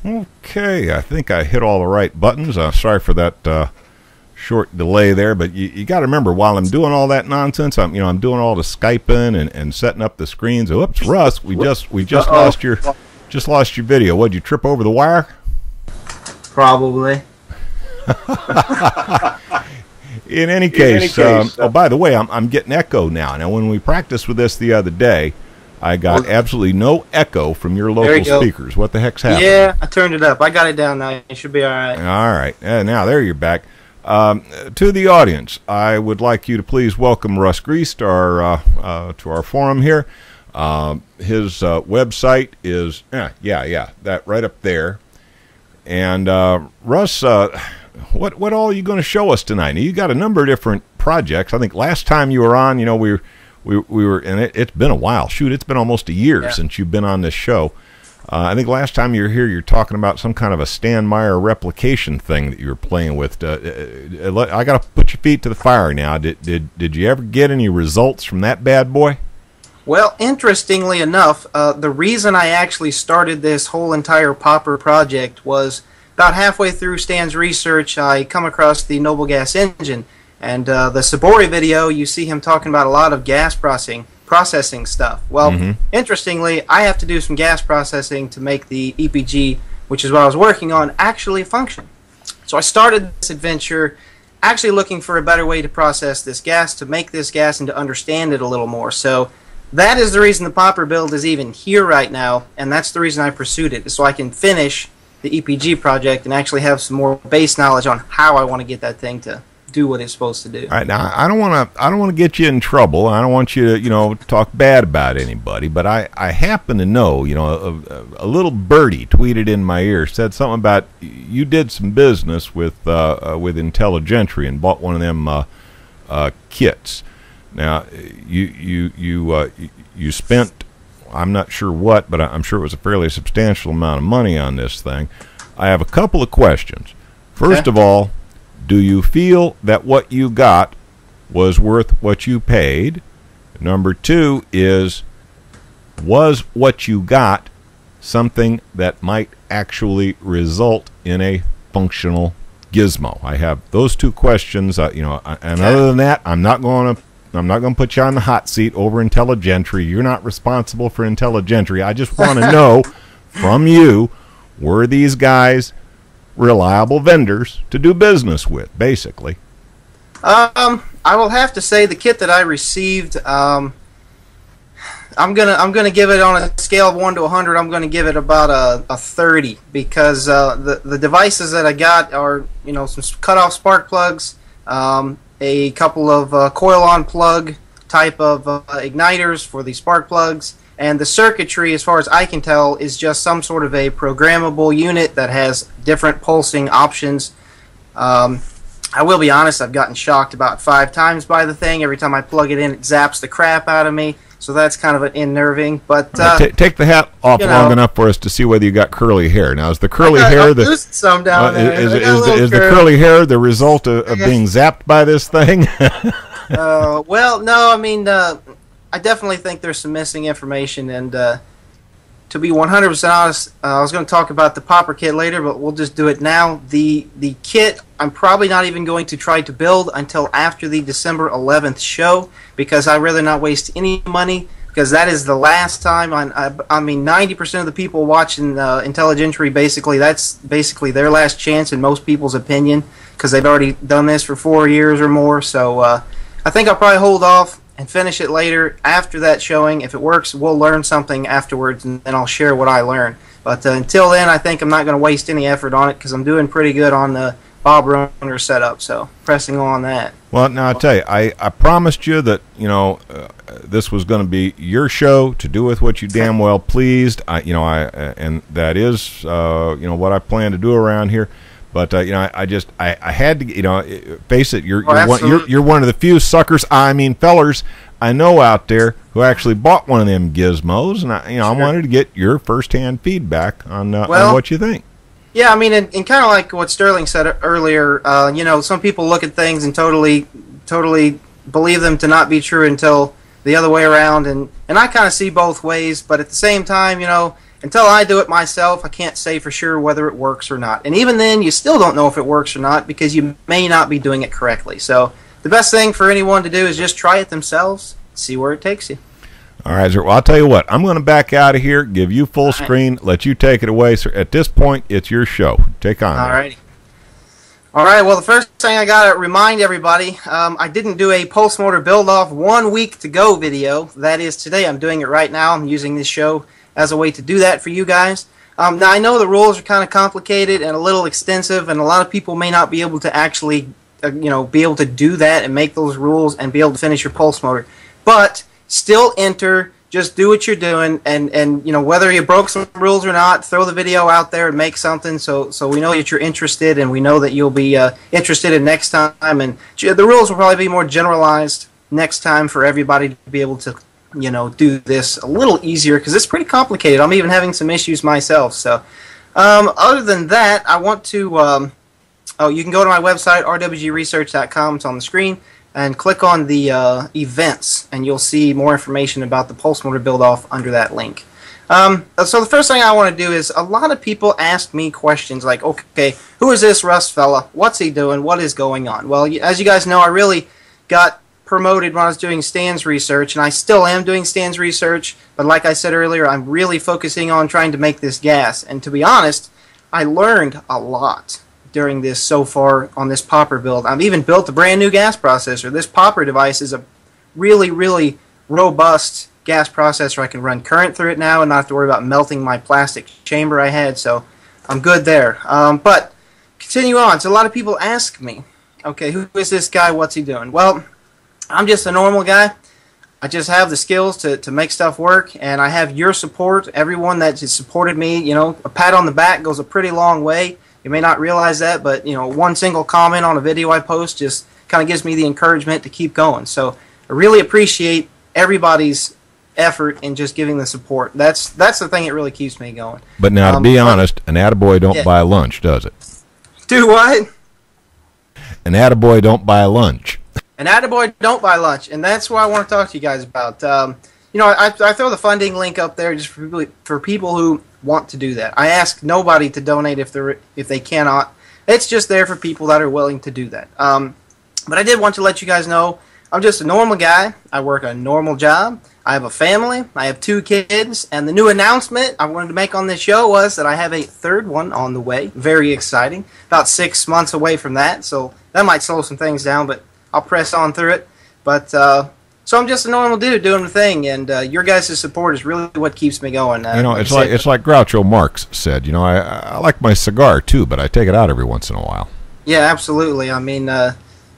Okay, I think I hit all the right buttons. Sorry for that short delay there, but you got to remember, while I'm doing all that nonsense, I'm doing all the Skyping and setting up the screens. Oops, Russ, we just lost your video. What'd you trip over the wire? Probably. In any case, oh, by the way, I'm getting echo now. Now, when we practiced with this the other day, I got absolutely no echo from your local speakers. What the heck's happening? Yeah, I turned it up. I got it down now. You should be all right. All right. Now, there you're back. To the audience, I would like you to please welcome Russ Gries to our forum here. His website is, that right up there. And Russ, what all are you going to show us tonight? Now, you got a number of different projects. I think last time you were on, we were, and it's been a while. Shoot, it's been almost a year since you've been on this show. I think last time you were here, you're talking about some kind of a Stan Meyer replication thing that you were playing with. I got to put your feet to the fire now. Did you ever get any results from that bad boy? Well, interestingly enough, the reason I actually started this whole entire Popper project was about halfway through Stan's research, I come across the noble gas engine. And the Sabori video, you see him talking about a lot of gas processing stuff. Well, interestingly, I have to do some gas processing to make the EPG, which is what I was working on, actually function. So I started this adventure actually looking for a better way to process this gas, to make this gas, and to understand it a little more. So that is the reason the Popper build is even here right now, and that's the reason I pursued it, is so I can finish the EPG project and actually have some more base knowledge on how I want to get that thing to do what it's supposed to do. All right, now I don't want to get you in trouble. I don't want you to talk bad about anybody, but I happen to know a little birdie tweeted in my ear, said something about you did some business with Intelligentry and bought one of them kits. Now you spent, I'm not sure what, but I'm sure it was a fairly substantial amount of money on this thing. I have a couple of questions. First of all, do you feel that what you got was worth what you paid? Number two is, was what you got something that might actually result in a functional gizmo? I have those two questions. And other than that, I'm not going to put you on the hot seat over Intelligentry. You're not responsible for Intelligentry. I just want to know from you, were these guys reliable vendors to do business with, basically? I will have to say the kit that I received, I'm gonna give it on a scale of 1 to 100. I'm gonna give it about a 30, because the devices that I got are some cut-off spark plugs, a couple of coil-on plug type of igniters for the spark plugs. And the circuitry, as far as I can tell, is just some sort of a programmable unit that has different pulsing options. I will be honest, I've gotten shocked about 5 times by the thing. Every time I plug it in, it zaps the crap out of me. So that's kind of unnerving. But take the hat off long enough for us to see whether you got curly hair. Now, is the curly hair some down there. Is the curly hair the result of being zapped by this thing? Well, no. I mean, I definitely think there's some missing information, and to be 100% honest, I was going to talk about the Popper kit later, but we'll just do it now. The kit, I'm probably not even going to try to build until after the December 11th show, because I'd rather not waste any money, because that is the last time. I mean, 90% of the people watching Intelligentry, basically, that's basically their last chance in most people's opinion, because they've already done this for 4 years or more. So I think I'll probably hold off and finish it later after that showing. If it works, we'll learn something afterwards, and then I'll share what I learn. But until then, I think I'm not going to waste any effort on it, because I'm doing pretty good on the Bob Runner setup, so pressing on that. Well, now I'll tell you, I promised you that this was going to be your show to do with what you damn well pleased. And that is what I plan to do around here. But I had to face it. You're one of the few suckers, fellers I know out there who actually bought one of them gizmos, and I wanted to get your firsthand feedback on what you think. Yeah, I mean, and kind of like what Sterling said earlier. Some people look at things and totally believe them to not be true until the other way around, and I kind of see both ways. But at the same time, until I do it myself, I can't say for sure whether it works or not. And even then, you still don't know if it works or not because you may not be doing it correctly. So the best thing for anyone to do is just try it themselves, see where it takes you. All right, sir. Well, I'll tell you what. I'm going to back out of here, give you full screen, let you take it away. Sir, at this point, it's your show. Take on. All righty. All right, well, the first thing I got to remind everybody, I didn't do a pulse motor build-off 1 week to go video. That is today. I'm doing it right now. I'm using this show as a way to do that for you guys. Now, I know the rules are kind of complicated and a little extensive, and a lot of people may not be able to actually, be able to do that and make those rules and be able to finish your pulse motor. But still enter, just do what you're doing, and whether you broke some rules or not, throw the video out there and make something so we know that you're interested, and we know that you'll be interested in next time. And the rules will probably be more generalized next time for everybody to be able to do this a little easier, because it's pretty complicated. I'm even having some issues myself. So other than that, I want to you can go to my website, RWGresearch.com. It's on the screen, and click on the events, and you'll see more information about the pulse motor build-off under that link. So the first thing I want to do is, a lot of people ask me questions like, okay, who is this Russ fella? What's he doing? What is going on? Well, as you guys know, I really got promoted when I was doing stands research, and I still am doing stands research, but like I said earlier, I'm really focusing on trying to make this gas. And to be honest, I learned a lot during this so far on this popper build. I've even built a brand new gas processor. This popper device is a really, really robust gas processor. I can run current through it now and not have to worry about melting my plastic chamber I had, so I'm good there. But continue on. So a lot of people ask me, okay, who is this guy? What's he doing? Well, I'm just a normal guy. I just have the skills to make stuff work, and I have your support. Everyone that has supported me, a pat on the back goes a pretty long way. You may not realize that, but one single comment on a video I post just kind of gives me the encouragement to keep going. So I really appreciate everybody's effort in just giving the support. That's the thing that really keeps me going. But now, to be honest, an attaboy don't buy lunch, does it? Do what? An attaboy don't buy lunch. An attaboy don't buy lunch, and that's what I want to talk to you guys about. I throw the funding link up there just for people who want to do that. I ask nobody to donate if they cannot. It's just there for people that are willing to do that. But I did want to let you guys know I'm just a normal guy. I work a normal job. I have a family. I have 2 kids. And the new announcement I wanted to make on this show was that I have a 3rd one on the way. Very exciting. About 6 months away from that. So that might slow some things down, but I'll press on through it. But so I'm just a normal dude doing the thing, and your guys' support is really what keeps me going. It's like Groucho Marx said. I like my cigar too, but I take it out every once in a while. Yeah, absolutely. I mean,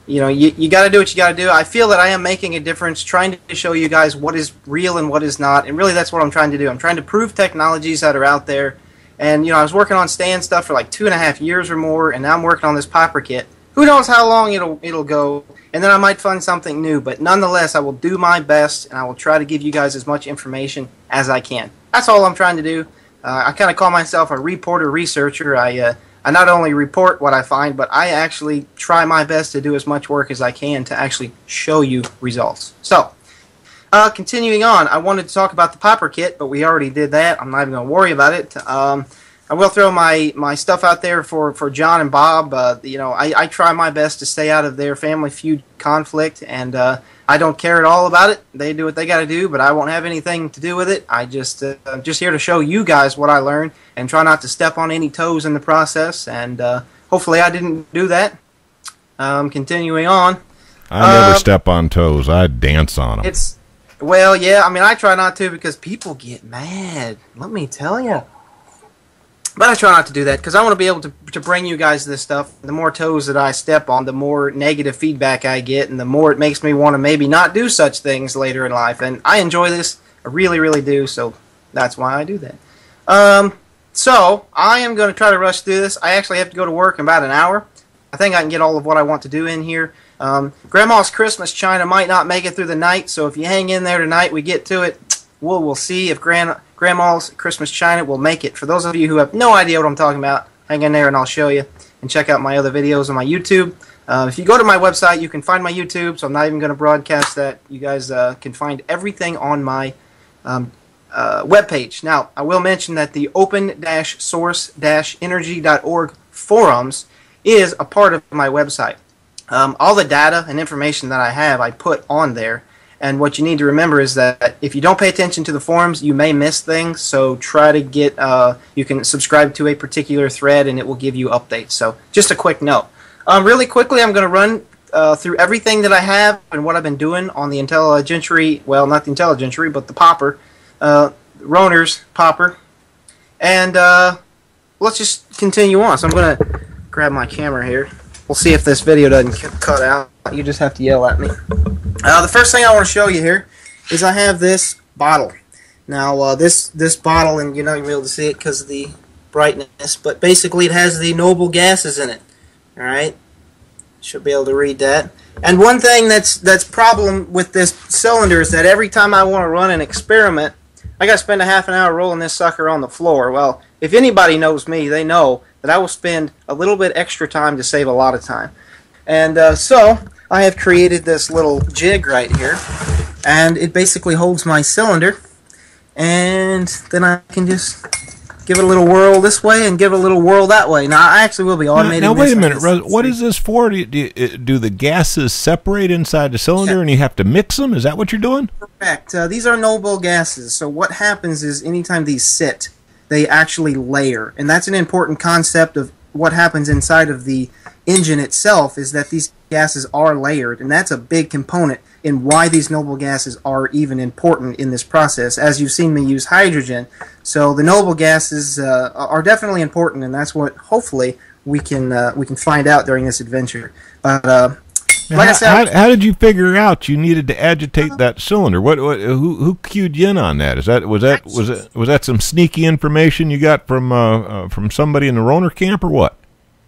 you got to do what you got to do. I feel that I am making a difference, trying to show you guys what is real and what is not, and really that's what I'm trying to do. I'm trying to prove technologies that are out there. And I was working on stand stuff for like 2.5 years or more, and now I'm working on this popper kit. Who knows how long it'll go, and then I might find something new. But nonetheless, I will do my best, and I will try to give you guys as much information as I can. That's all I'm trying to do. I kind of call myself a reporter researcher. I not only report what I find, but I actually try my best to do as much work as I can to actually show you results. So, continuing on, I wanted to talk about the popper kit, but we already did that. I'm not even going to worry about it. I will throw my stuff out there for John and Bob. I try my best to stay out of their family feud conflict, and I don't care at all about it. They do what they got to do, but I won't have anything to do with it. I'm just here to show you guys what I learned and try not to step on any toes in the process, and hopefully I didn't do that. Continuing on. I never step on toes. I dance on them. Well, yeah, I mean, I try not to because people get mad. Let me tell you. But I try not to do that because I want to be able to bring you guys this stuff. The more toes that I step on, the more negative feedback I get, and the more it makes me want to maybe not do such things later in life. And I enjoy this. I really, really do. So that's why I do that. So I am going to try to rush through this. I actually have to go to work in about an hour. I think I can get all of what I want to do in here. Grandma's Christmas china might not make it through the night, so if you hang in there tonight, we get to it. We'll see if Grandma's Christmas china will make it. For those of you who have no idea what I'm talking about, hang in there and I'll show you. And check out my other videos on my YouTube. If you go to my website, you can find my YouTube, so I'm not even going to broadcast that. You guys can find everything on my webpage. Now, I will mention that the open-source-energy.org forums is a part of my website. All the data and information that I have, I put on there. And what you need to remember is that if you don't pay attention to the forums, you may miss things. So try to get, you can subscribe to a particular thread and it will give you updates. So just a quick note. Really quickly, I'm going to run through everything that I have and what I've been doing on the IntelliGentry, well, not the IntelliGentry, but the Popper, Roner's Popper. And let's just continue on. So I'm going to grab my camera here. We'll see if this video doesn't cut out. You just have to yell at me. The first thing I want to show you here is I have this bottle. Now, this bottle, and you're not going to be able to see it because of the brightness, but basically it has the noble gases in it. All right, should be able to read that. And one thing that's problem with this cylinder is that every time I want to run an experiment, I got to spend a half an hour rolling this sucker on the floor. Well, if anybody knows me, they know that I will spend a little bit extra time to save a lot of time. And so I have created this little jig right here, and it basically holds my cylinder, and then I can just give it a little whirl this way and give it a little whirl that way. Now, I actually will be automating now this. wait a minute, Russ, what is this for? Do the gases separate inside the cylinder and you have to mix them? Is that what you're doing? Correct. These are noble gases, so what happens is anytime these sit, they actually layer, and that's an important concept of what happens inside of the engine itself, is that these gases are layered, and that's a big component in why these noble gases are even important in this process, as you've seen me use hydrogen. So the noble gases are definitely important, and that's what hopefully we can find out during this adventure. But like I said, how did you figure out you needed to agitate that cylinder? Who cued you in on that? Was that some sneaky information you got from somebody in the Roner camp, or what?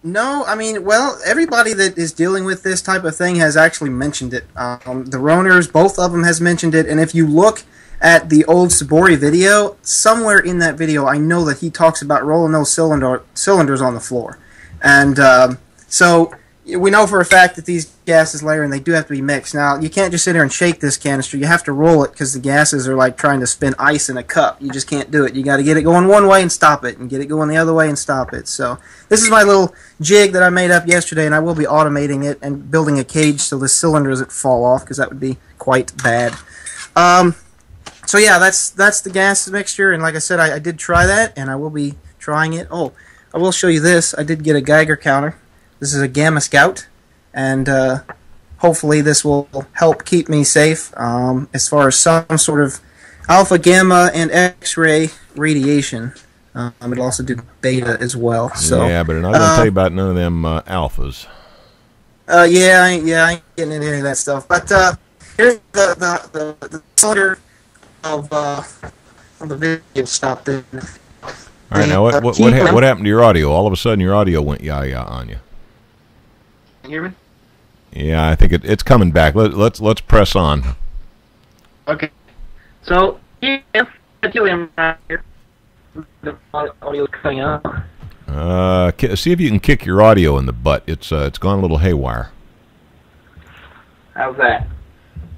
No, I mean, well, everybody that is dealing with this type of thing has actually mentioned it. The Roners, both of them has mentioned it, and if you look at the old Sabori video, somewhere in that video I know that he talks about rolling those cylinders on the floor. And so we know for a fact that these gases layer, and they do have to be mixed. Now, you can't just sit here and shake this canister. You have to roll it because the gases are like trying to spin ice in a cup. You just can't do it. You got to get it going one way and stop it, and get it going the other way and stop it. So this is my little jig that I made up yesterday, and I will be automating it and building a cage so the cylinders doesn't fall off, because that would be quite bad. So yeah, that's the gas mixture, and like I said, I did try that, and I will be trying it. Oh, I will show you this. I did get a Geiger counter. This is a Gamma Scout, and hopefully this will help keep me safe as far as some sort of alpha, gamma, and X-ray radiation. It'll also do beta as well. So yeah, but I'm not going to tell you about none of them alphas. Yeah, I ain't getting into any of that stuff. But here's the cylinder of the video. Stop there. All right, now what happened to your audio? All of a sudden, your audio went yah-yah on you. Can you hear me? Yeah, I think it's coming back. Let's press on. Okay. So yeah, helium right here. The audio is cutting out. See if you can kick your audio in the butt. It's gone a little haywire. How's that?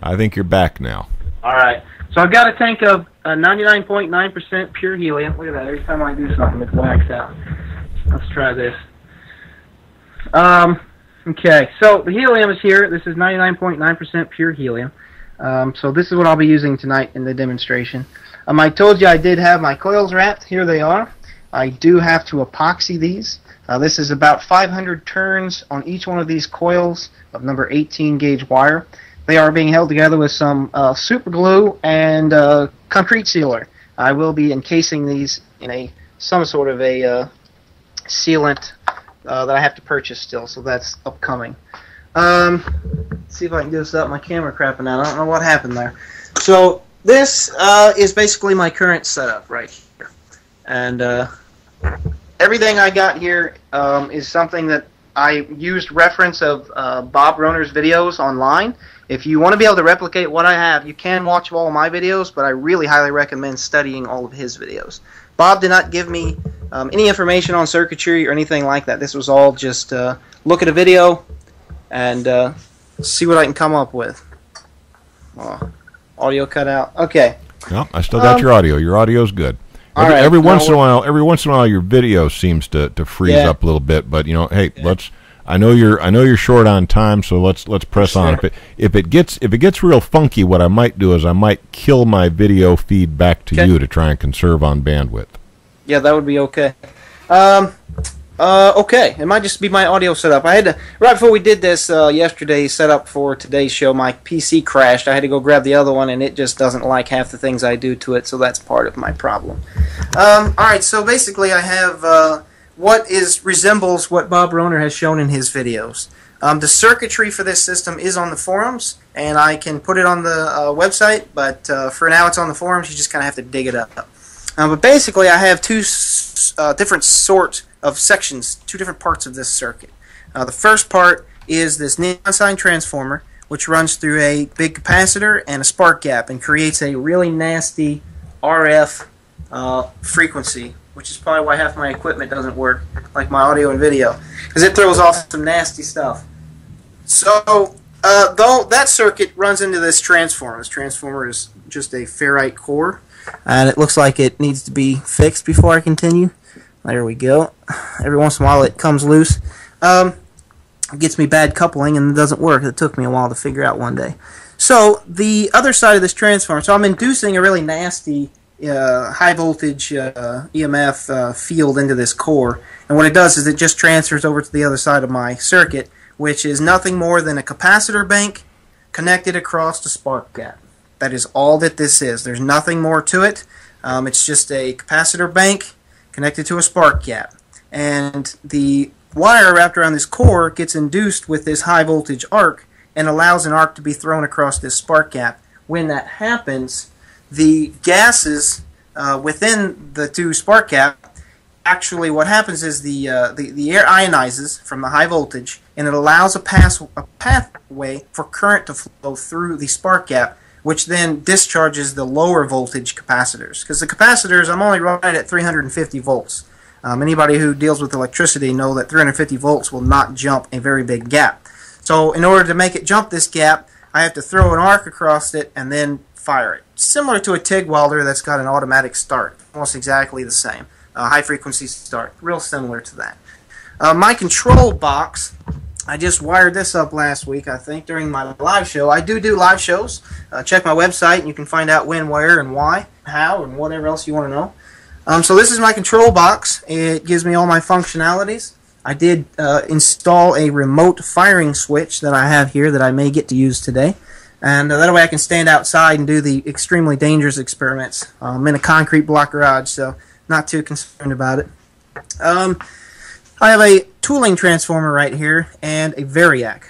I think you're back now. All right. So I've got a tank of 99.9% pure helium. Look at that. Every time I do something, it blacks out. Let's try this. Okay, so the helium is here. This is 99.9% pure helium. So this is what I'll be using tonight in the demonstration. I told you I did have my coils wrapped. Here they are. I do have to epoxy these. This is about 500 turns on each one of these coils of number 18 gauge wire. They are being held together with some super glue and concrete sealer. I will be encasing these in some sort of a sealant that I have to purchase still, so that's upcoming. Let's see if I can do this without my camera crapping out. I don't know what happened there. So this is basically my current setup right here, and everything I got here is something that I used reference of Bob Roner's videos online. If you want to be able to replicate what I have, you can watch all of my videos, but I really highly recommend studying all of his videos. Bob did not give me any information on circuitry or anything like that. This was all just look at a video and see what I can come up with. Oh, audio cut out. Okay. No, I still got your audio. Your audio's good. Every once in a while, your video seems to freeze up a little bit. But hey, let's. I know you're short on time, so let's press on. If it gets real funky, what I might do is I might kill my video feed back to you to try and conserve on bandwidth. Yeah, that would be okay. Okay, it might just be my audio setup. I had to, right before we did this yesterday, set up for today's show, my PC crashed. I had to go grab the other one, and it just doesn't like half the things I do to it, so that's part of my problem. Alright, so basically I have what resembles what Bob Rohner has shown in his videos. The circuitry for this system is on the forums, and I can put it on the website, but for now it's on the forums. You just kind of have to dig it up. But basically I have two different sorts of sections, two different parts of this circuit. The first part is this neon sign transformer, which runs through a big capacitor and a spark gap and creates a really nasty RF frequency, which is probably why half my equipment doesn't work, like my audio and video, because it throws off some nasty stuff. So though that circuit runs into this transformer. This transformer is just a ferrite core, and it looks like it needs to be fixed before I continue. There we go. Every once in a while it comes loose. It gets me bad coupling and it doesn't work. It took me a while to figure out one day. So the other side of this transformer, so I'm inducing a really nasty high voltage EMF field into this core, and what it does is it just transfers over to the other side of my circuit, which is nothing more than a capacitor bank connected across the spark gap. That is all that this is. There's nothing more to it. It's just a capacitor bank connected to a spark gap, and the wire wrapped around this core gets induced with this high voltage arc and allows an arc to be thrown across this spark gap. When that happens, the gases within the two spark gap, actually what happens is the air ionizes from the high voltage, and it allows a pathway for current to flow through the spark gap, which then discharges the lower voltage capacitors. Because the capacitors, I'm only running at 350 volts. Anybody who deals with electricity know that 350 volts will not jump a very big gap. So in order to make it jump this gap, I have to throw an arc across it and then fire it. Similar to a TIG welder that's got an automatic start. Almost exactly the same. High frequency start. Real similar to that. My control box, I just wired this up last week, I think, during my live show. I do live shows. Check my website and you can find out when, where, and why, how, and whatever else you want to know. So this is my control box. It gives me all my functionalities. I did install a remote firing switch that I have here that I may get to use today. And that way I can stand outside and do the extremely dangerous experiments. I'm in a concrete block garage, so not too concerned about it. I have a tooling transformer right here and a variac.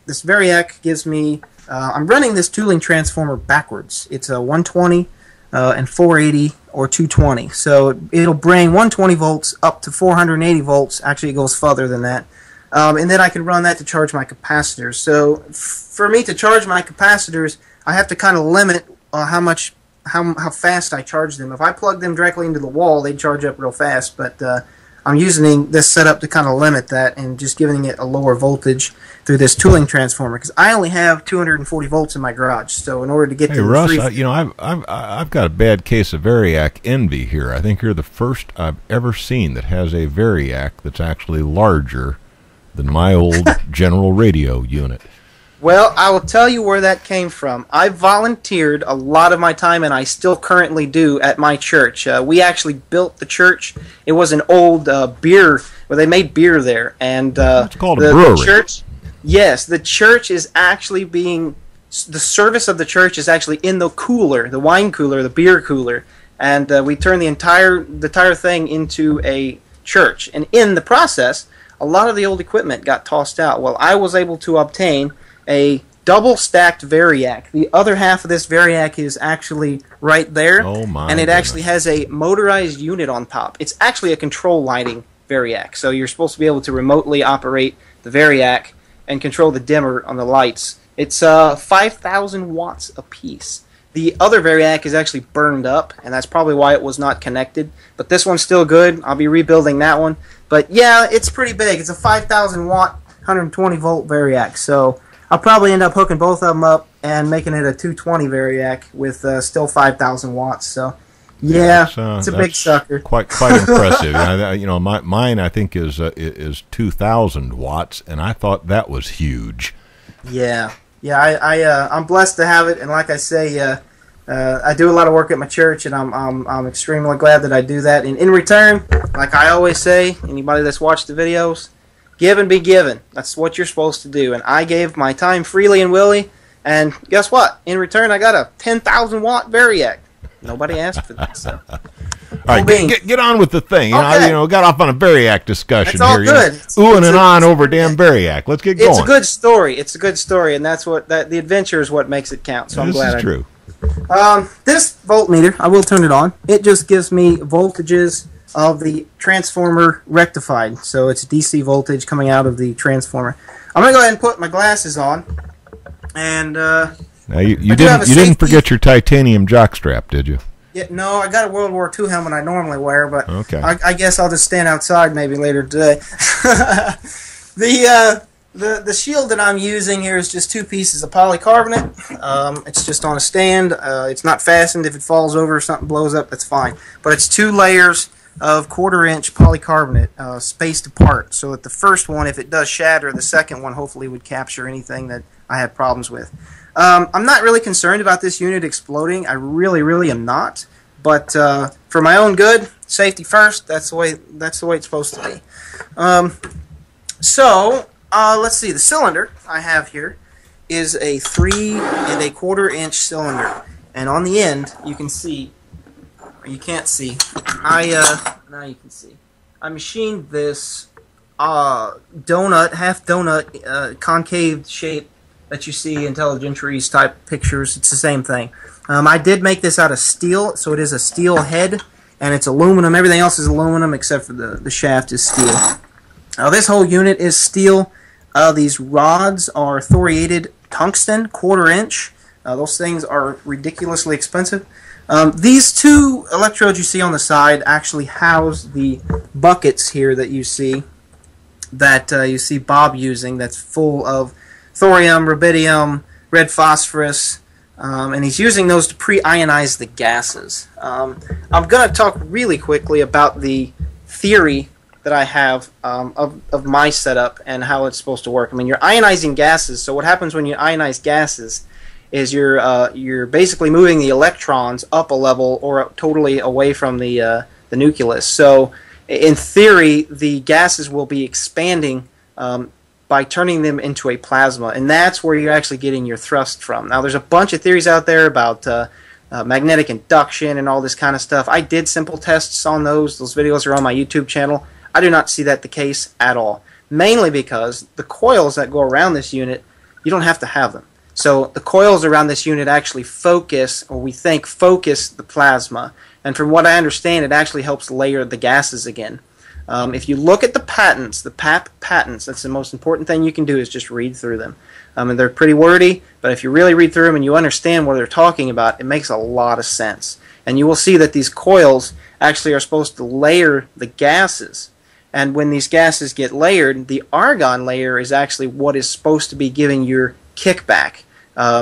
This variac gives me, I'm running this tooling transformer backwards. It's a 120 and 480 or 220. So it'll bring 120 volts up to 480 volts. Actually, it goes further than that. And then I can run that to charge my capacitors. So for me to charge my capacitors, I have to kind of limit how fast I charge them. If I plug them directly into the wall, they charge up real fast, but I'm using this setup to kind of limit that and just giving it a lower voltage through this tooling transformer, because I only have 240 volts in my garage. So in order to get to Russ, I've got a bad case of variac envy here. I think you're the first I've ever seen that has a variac that's actually larger than my old General Radio unit. Well, I will tell you where that came from. I volunteered a lot of my time, and I still currently do, at my church. We actually built the church. It was an old beer, where they made beer there. And it's called a brewery. The church, yes, the church is actually the service of the church is actually in the cooler, the wine cooler, the beer cooler. And we turned the entire thing into a church. And in the process, a lot of the old equipment got tossed out. Well, I was able to obtain a double-stacked variac. The other half of this variac is actually right there, and it actually has a motorized unit on top. It's actually a control lighting variac, so you're supposed to be able to remotely operate the variac and control the dimmer on the lights. It's 5,000 watts apiece. The other variac is actually burned up, and that's probably why it was not connected, but this one's still good. I'll be rebuilding that one. But yeah, it's pretty big. It's a 5,000 watt, 120 volt variac, so I'll probably end up hooking both of them up and making it a 220 variac with still 5,000 watts. So, yeah, it's a big sucker. Quite impressive. You know, mine I think is 2,000 watts, and I thought that was huge. Yeah, I'm blessed to have it, and like I say, I do a lot of work at my church, and I'm extremely glad that I do that. And in return, like I always say, anybody that's watched the videos, give and be given. That's what you're supposed to do. And I gave my time freely and willy, and guess what? In return, I got a 10,000 watt variac. Nobody asked for that. So. All right, get on with the thing. Okay. You know, got off on a variac discussion it's all here. good. Oohing and on over damn variac. Let's get going. It's a good story. It's a good story, and that's what the adventure is what makes it count. So I'm glad. This is true. This voltmeter, I will turn it on. It just gives me voltages of the transformer rectified. So it's DC voltage coming out of the transformer. I'm gonna go ahead and put my glasses on. And now you didn't forget your titanium jockstrap, did you? Yeah, no, I got a World War II helmet I normally wear, but okay. I guess I'll just stand outside maybe later today. The shield that I'm using here is just 2 pieces of polycarbonate. It's just on a stand. It's not fastened. If it falls over or something blows up, that's fine. But it's 2 layers of 1/4-inch polycarbonate spaced apart, so that the first one, if it does shatter, the second one hopefully would capture anything that I have problems with. I'm not really concerned about this unit exploding. I really am not. But for my own good, safety first. That's the way it's supposed to be. Let's see. The cylinder I have here is a 3 1/4-inch cylinder, and on the end you can see, or you can't see. Now you can see. I machined this half donut, concave shape that you see in Intelligentries type pictures. It's the same thing. I did make this out of steel, so it is a steel head, and it's aluminum. Everything else is aluminum except for the shaft is steel. This whole unit is steel. These rods are thoriated tungsten, 1/4-inch. Those things are ridiculously expensive. These 2 electrodes you see on the side actually house the buckets here that you see Bob using, that's full of thorium, rubidium, red phosphorus, and he's using those to pre-ionize the gases. I'm going to talk really quickly about the theory that I have of my setup and how it's supposed to work. I mean, you're ionizing gases, so what happens when you ionize gases is you're basically moving the electrons up a level or totally away from the nucleus. So in theory, the gases will be expanding by turning them into a plasma, and that's where you're actually getting your thrust from. Now, there's a bunch of theories out there about magnetic induction and all this kind of stuff. I did simple tests on those. Those videos are on my YouTube channel. I do not see that the case at all, mainly because the coils that go around this unit, you don't have to have them. So the coils around this unit actually focus, or we think focus, the plasma. And from what I understand, it actually helps layer the gases again. If you look at the patents, the PAP patents, that's the most important thing you can do is just read through them. And they're pretty wordy, but if you really read through them and you understand what they're talking about, it makes a lot of sense. And you will see that these coils actually are supposed to layer the gases. And when these gases get layered, the argon layer is actually what is supposed to be giving your kickback.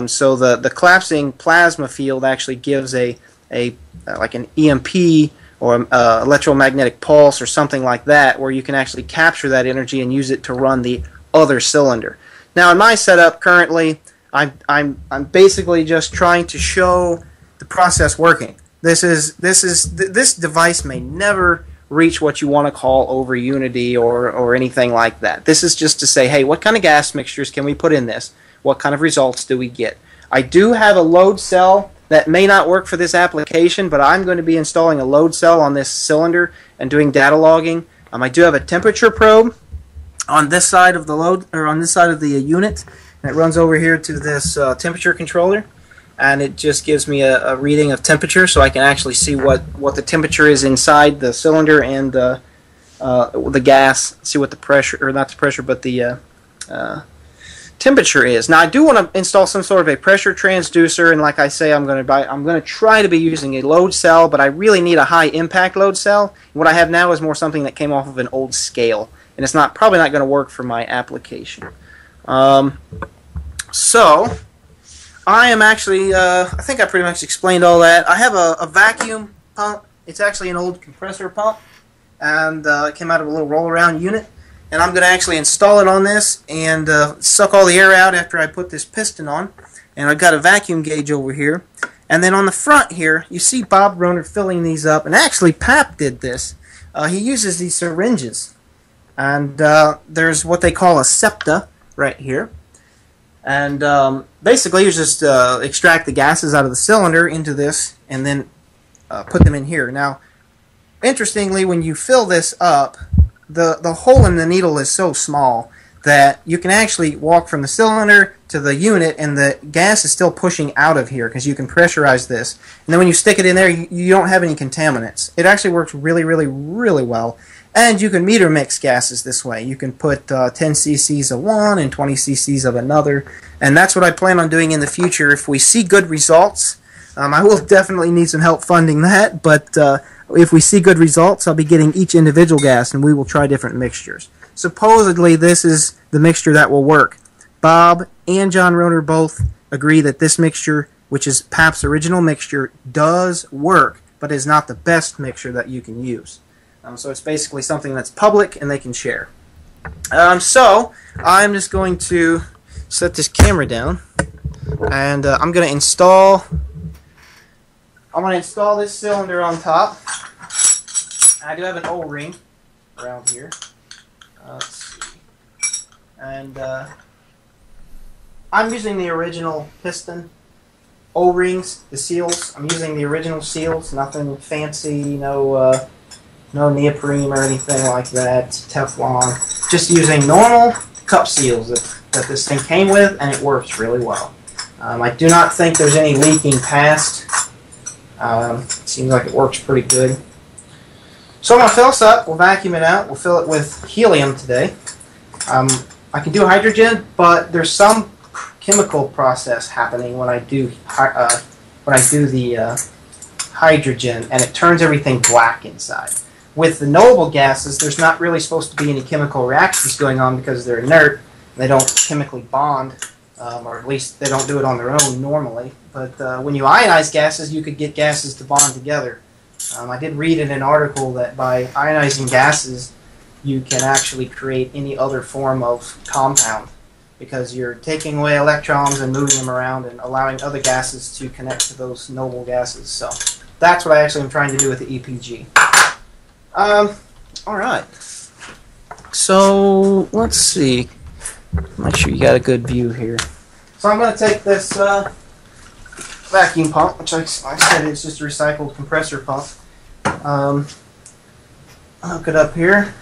So the collapsing plasma field actually gives like an EMP or electromagnetic pulse or something like that, where you can actually capture that energy and use it to run the other cylinder. Now, in my setup currently, I'm basically just trying to show the process working. This device may never reach what you want to call over unity or anything like that. This is just to say, hey, what kind of gas mixtures can we put in this? What kind of results do we get? I do have a load cell that may not work for this application, but I'm going to be installing a load cell on this cylinder and doing data logging. I do have a temperature probe on this side of the load, or on this side of the unit, and it runs over here to this temperature controller, and it just gives me a reading of temperature, so I can actually see what the temperature is inside the cylinder and the gas. See what the pressure, or not the pressure, but the temperature is. Now, I do want to install some sort of a pressure transducer, and like I say, I'm going to try to be using a load cell, but I really need a high impact load cell. What I have now is more something that came off of an old scale, and it's probably not going to work for my application. So I am actually, I think I pretty much explained all that. I have a vacuum pump. It's actually an old compressor pump, and it came out of a little roll-around unit. And I'm going to actually install it on this and suck all the air out after I put this piston on. And I've got a vacuum gauge over here. And then on the front here, you see Bob Roner filling these up. And actually, Pap did this. He uses these syringes. And there's what they call a septa right here. And basically, you just extract the gases out of the cylinder into this and then put them in here. Now, interestingly, when you fill this up, the hole in the needle is so small that you can actually walk from the cylinder to the unit and the gas is still pushing out of here because you can pressurize this. And then when you stick it in there, you don't have any contaminants. It actually works really, really, really well. And you can meter mix gases this way. You can put 10 cc's of one and 20 cc's of another. And that's what I plan on doing in the future. If we see good results, I will definitely need some help funding that, but if we see good results, I'll be getting each individual gas and we will try different mixtures. Supposedly this is the mixture that will work. Bob and John Roner both agree that this mixture, which is Pap's original mixture, does work, but is not the best mixture that you can use. So it's basically something that's public and they can share. So I'm just going to set this camera down and I'm going to install this cylinder on top. I do have an O-ring around here. Let's see. And I'm using the original piston O-rings, the seals. I'm using the original seals, nothing fancy, no neoprene or anything like that, Teflon. Just using normal cup seals that this thing came with, and it works really well. I do not think there's any leaking past. Seems like it works pretty good. So I'm going to fill this up. We'll vacuum it out. We'll fill it with helium today. I can do hydrogen, but there's some chemical process happening when I do the hydrogen, and it turns everything black inside. With the noble gases, there's not really supposed to be any chemical reactions going on because they're inert. They don't chemically bond, or at least they don't do it on their own normally. But when you ionize gases, you could get gases to bond together. I did read in an article that by ionizing gases, you can actually create any other form of compound because you're taking away electrons and moving them around and allowing other gases to connect to those noble gases. So that's what I actually am trying to do with the EPG. Alright. So, let's see. Make sure you got a good view here. So I'm going to take this vacuum pump, which I said is just a recycled compressor pump. Hook it up here.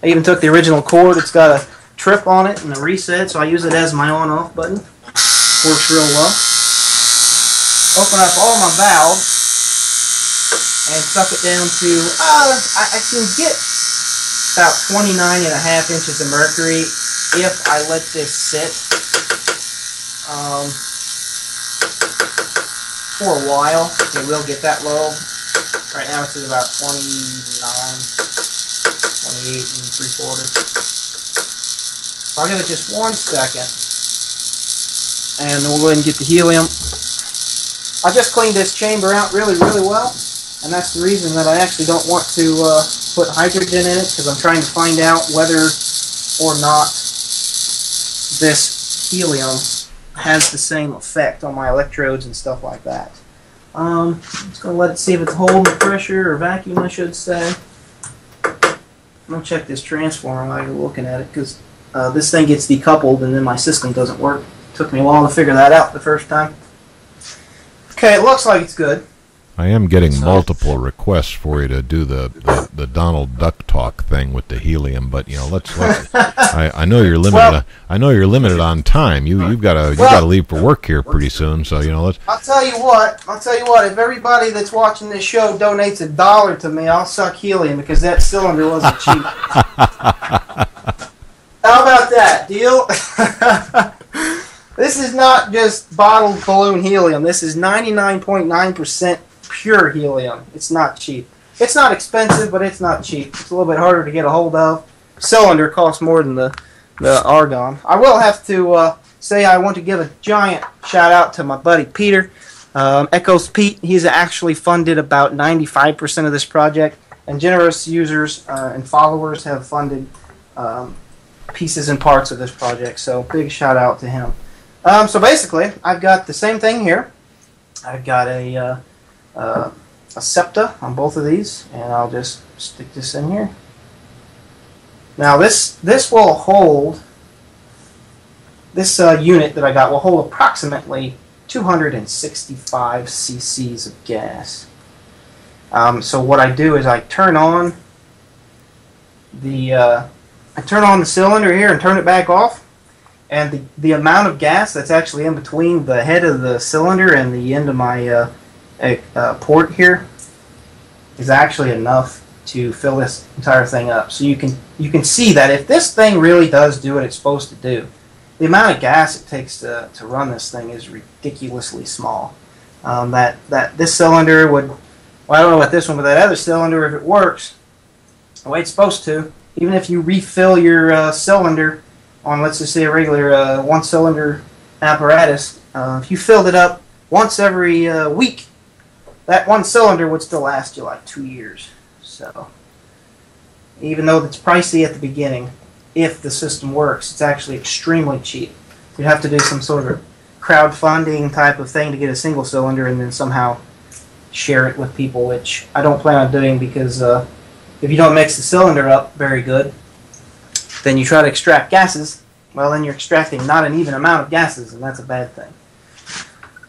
I even took the original cord. It's got a trip on it and a reset, so I use it as my on-off button. Works real well. Open up all my valves and suck it down to, I can get about 29.5 inches of mercury if I let this sit for a while. It will get that low. Right now it's at about 29, 28 and 3/4. So I'll give it just 1 second, and then we'll go ahead and get the helium. I just cleaned this chamber out really, really well, and that's the reason that I actually don't want to put hydrogen in it, because I'm trying to find out whether or not this helium has the same effect on my electrodes and stuff like that. I'm just going to let it see if it's holding the pressure, or vacuum I should say. I'm going to check this transformer while you're looking at it, because this thing gets decoupled and then my system doesn't work. It took me a while to figure that out the first time. Okay, it looks like it's good. I am getting multiple requests for you to do the Donald Duck talk thing with the helium, but you know, let's I know you're limited. Well, I know you're limited on time. You've got to leave for work here pretty soon, so you know, let's. I'll tell you what. If everybody that's watching this show donates $1 to me, I'll suck helium, because that cylinder wasn't cheap. How about that? Deal? This is not just bottled balloon helium. This is 99.9% pure helium. It's not cheap. It's not expensive, but it's not cheap. It's a little bit harder to get a hold of. Cylinder costs more than the the argon. I will have to say I want to give a giant shout out to my buddy Peter. Echoes Pete, he's actually funded about 95% of this project, and generous users and followers have funded pieces and parts of this project, so big shout out to him. So basically, I've got the same thing here. I've got a septa on both of these, and I'll just stick this in here. Now this will hold, this unit that I got will hold approximately 265 cc's of gas. So what I do is I turn on the cylinder here and turn it back off, and the amount of gas that's actually in between the head of the cylinder and the end of my port here is actually enough to fill this entire thing up. So you can see that if this thing really does do what it's supposed to do, the amount of gas it takes to run this thing is ridiculously small. This cylinder would, well, I don't know about this one, but that other cylinder, if it works the way it's supposed to, even if you refill your cylinder on, let's just say, a regular one-cylinder apparatus, if you filled it up once every week, that one cylinder would still last you like 2 years. So even though it's pricey at the beginning, if the system works, it's actually extremely cheap. You have to do some sort of crowdfunding type of thing to get a single cylinder and then somehow share it with people, which I don't plan on doing, because if you don't mix the cylinder up very good, then you try to extract gases, well, then you're extracting not an even amount of gases, and that's a bad thing.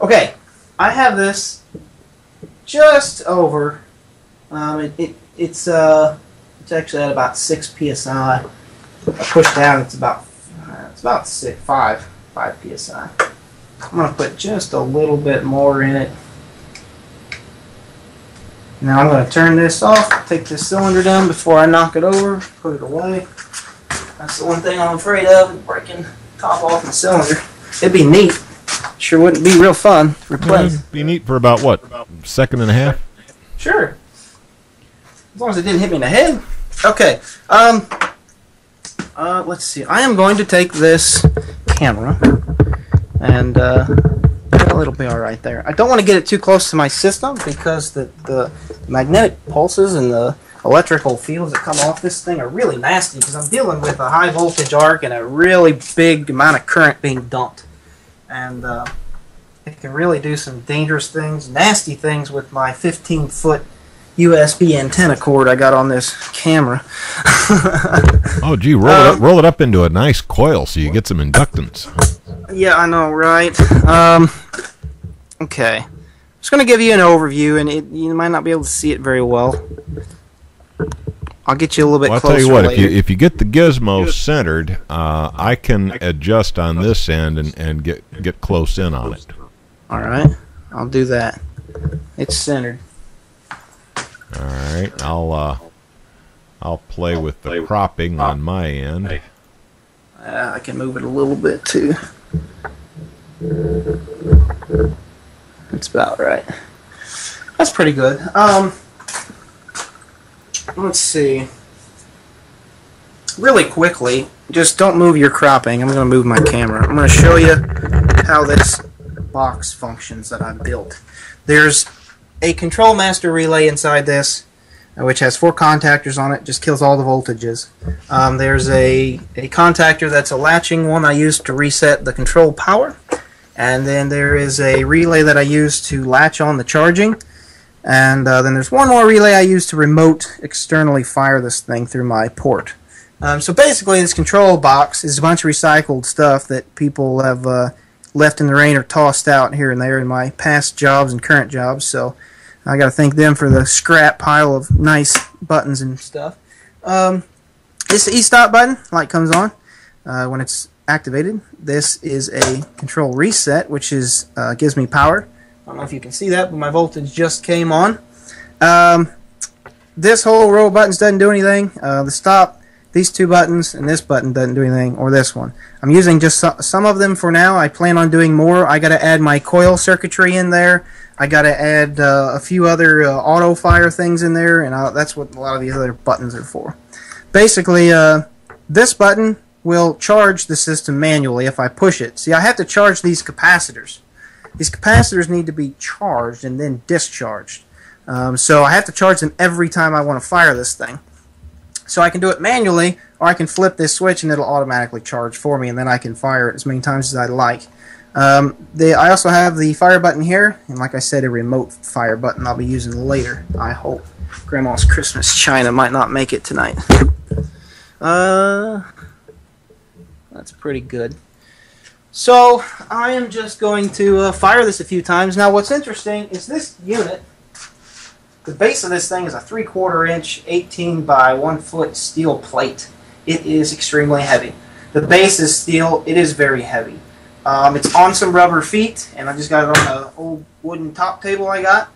Okay, I have this just over, it's actually at about 6 psi. I push down, it's about 5 psi. I'm going to put just a little bit more in it. Now I'm going to turn this off, take this cylinder down before I knock it over, put it away. That's the one thing I'm afraid of, breaking top off the cylinder. It'd be neat. Sure wouldn't be real fun to replace. It'd be neat for about, what, second and a half? Sure. As long as it didn't hit me in the head. Okay. Let's see. I am going to take this camera, and it'll be all right there. I don't want to get it too close to my system, because the magnetic pulses and the electrical fields that come off this thing are really nasty, because I'm dealing with a high voltage arc and a really big amount of current being dumped. And it can really do some dangerous things, nasty things, with my 15-foot USB antenna cord I got on this camera. Oh, gee, roll it up into a nice coil so you get some inductance. Yeah, I know, right? Okay. I'm just going to give you an overview, and you might not be able to see it very well. I'll get you a little bit closer. I'll tell you what, later. if you get the gizmo centered, I can adjust on this end and get close in on it. All right, I'll do that. It's centered. All right, I'll play with the cropping on my end. I can move it a little bit too. It's about right. That's pretty good. Let's see. Really quickly, just don't move your cropping. I'm going to move my camera. I'm going to show you how this box functions that I built. There's a control master relay inside this, which has 4 contactors on it. Just kills all the voltages. There's a contactor that's a latching one I use to reset the control power. And then there is a relay that I use to latch on the charging. And then there's one more relay I use to remote externally fire this thing through my port. So basically, this control box is a bunch of recycled stuff that people have left in the rain or tossed out here and there in my past jobs and current jobs. So I got to thank them for the scrap pile of nice buttons and stuff. This e-stop button, light comes on when it's activated. This is a control reset, which is gives me power. I don't know if you can see that, but my voltage just came on. This whole row of buttons doesn't do anything. The stop, these 2 buttons, and this button doesn't do anything, or this one. I'm using just some of them for now. I plan on doing more. I got to add my coil circuitry in there. I got to add a few other auto fire things in there, and that's what a lot of these other buttons are for. Basically, this button will charge the system manually if I push it. See, I have to charge these capacitors. These capacitors need to be charged and then discharged. So I have to charge them every time I want to fire this thing. So I can do it manually, or I can flip this switch and it'll automatically charge for me, and then I can fire it as many times as I like. I also have the fire button here, and like I said, a remote fire button I'll be using later, I hope. Grandma's Christmas china might not make it tonight. That's pretty good. So I am just going to fire this a few times. Now what's interesting is this unit, the base of this thing is a 3/4 inch 18 by 1 foot steel plate. It is extremely heavy. The base is steel. It is very heavy. It's on some rubber feet, and I just got it on an old wooden top table I got.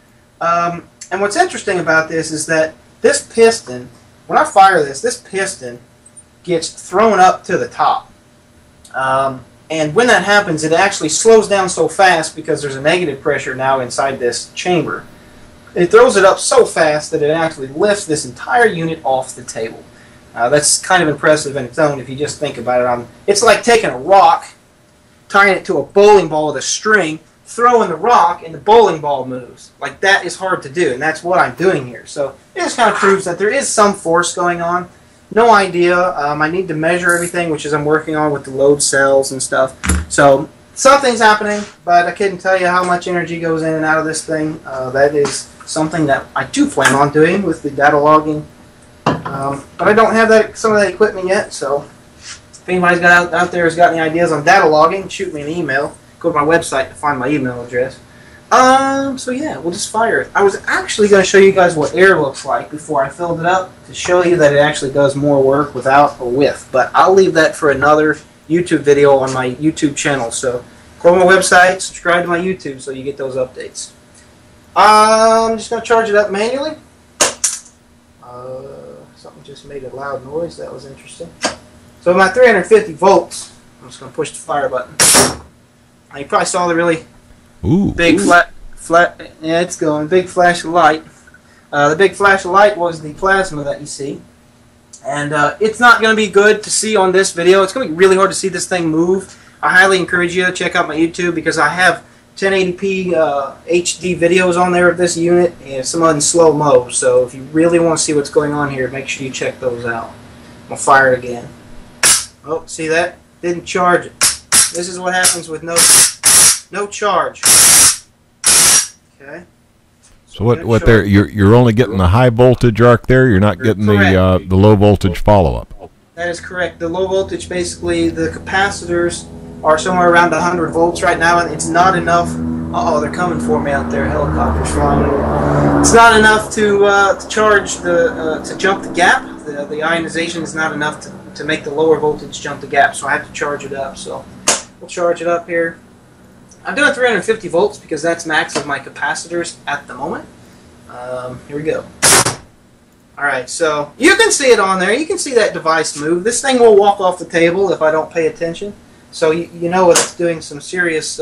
And what's interesting about this is that this piston, when I fire this, this piston gets thrown up to the top. And when that happens, it actually slows down so fast because there's a negative pressure now inside this chamber. It throws it up so fast that it actually lifts this entire unit off the table. That's kind of impressive in its own if you just think about it. It's like taking a rock, tying it to a bowling ball with a string, throwing the rock, and the bowling ball moves. Like, that is hard to do, and that's what I'm doing here. So it just kind of proves that there is some force going on. No idea. I need to measure everything, which is I'm working on with the load cells and stuff. So something's happening, but I couldn't tell you how much energy goes in and out of this thing. That is something that I do plan on doing with the data logging. But I don't have some of that equipment yet, so if anybody's out there has got any ideas on data logging, shoot me an email. Go to my website to find my email address. So yeah, we'll just fire it. I was actually going to show you guys what air looks like before I filled it up to show you that it actually does more work without or with. But I'll leave that for another YouTube video on my YouTube channel. So go to my website, subscribe to my YouTube so you get those updates. I'm just going to charge it up manually. Something just made a loud noise. That was interesting. So I'm at 350 volts. I'm just going to push the fire button. Now you probably saw the really big flat. Yeah, it's going. Big flash of light. The big flash of light was the plasma that you see. And it's not going to be good to see on this video. It's going to be really hard to see this thing move. I highly encourage you to check out my YouTube because I have 1080p HD videos on there of this unit and some of them in slow-mo. So if you really want to see what's going on here, make sure you check those out. I'm going to fire it again. Oh, see that? Didn't charge it. This is what happens with no charge. Okay. So what there? You're only getting the high voltage arc there. You're not getting the low voltage follow up. That is correct. The low voltage, basically, the capacitors are somewhere around 100 volts right now, and it's not enough. Uh-oh, they're coming for me out there. Helicopters flying over. It's not enough to charge to jump the gap. The ionization is not enough to make the lower voltage jump the gap, so I have to charge it up. So we'll charge it up here. I'm doing 350 volts because that's max of my capacitors at the moment. Here we go. Alright, so you can see it on there. You can see that device move. This thing will walk off the table if I don't pay attention. So you know it's doing some serious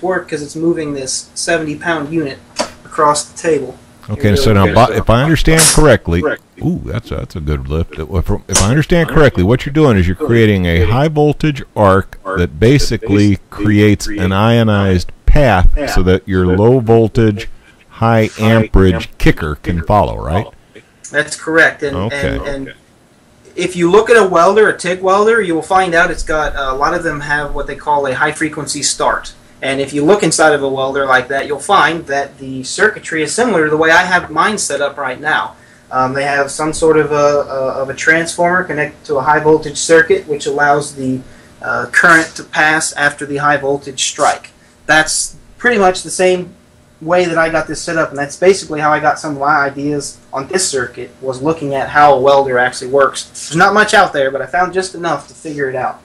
work because it's moving this 70-pound unit across the table. Okay, so now if I understand correctly, ooh, that's a good lift. If I understand correctly, what you're doing is you're creating a high voltage arc that basically creates an ionized path so that your low voltage, high amperage kicker can follow, right? That's correct. And if you look at a welder, a TIG welder, you will find out it's got a lot of them have what they call a high frequency start. And if you look inside of a welder like that, you'll find that the circuitry is similar to the way I have mine set up right now. They have some sort of a transformer connected to a high voltage circuit, which allows the current to pass after the high voltage strike. That's pretty much the same way that I got this set up, and that's basically how I got some of my ideas on this circuit, was looking at how a welder actually works. There's not much out there, but I found just enough to figure it out.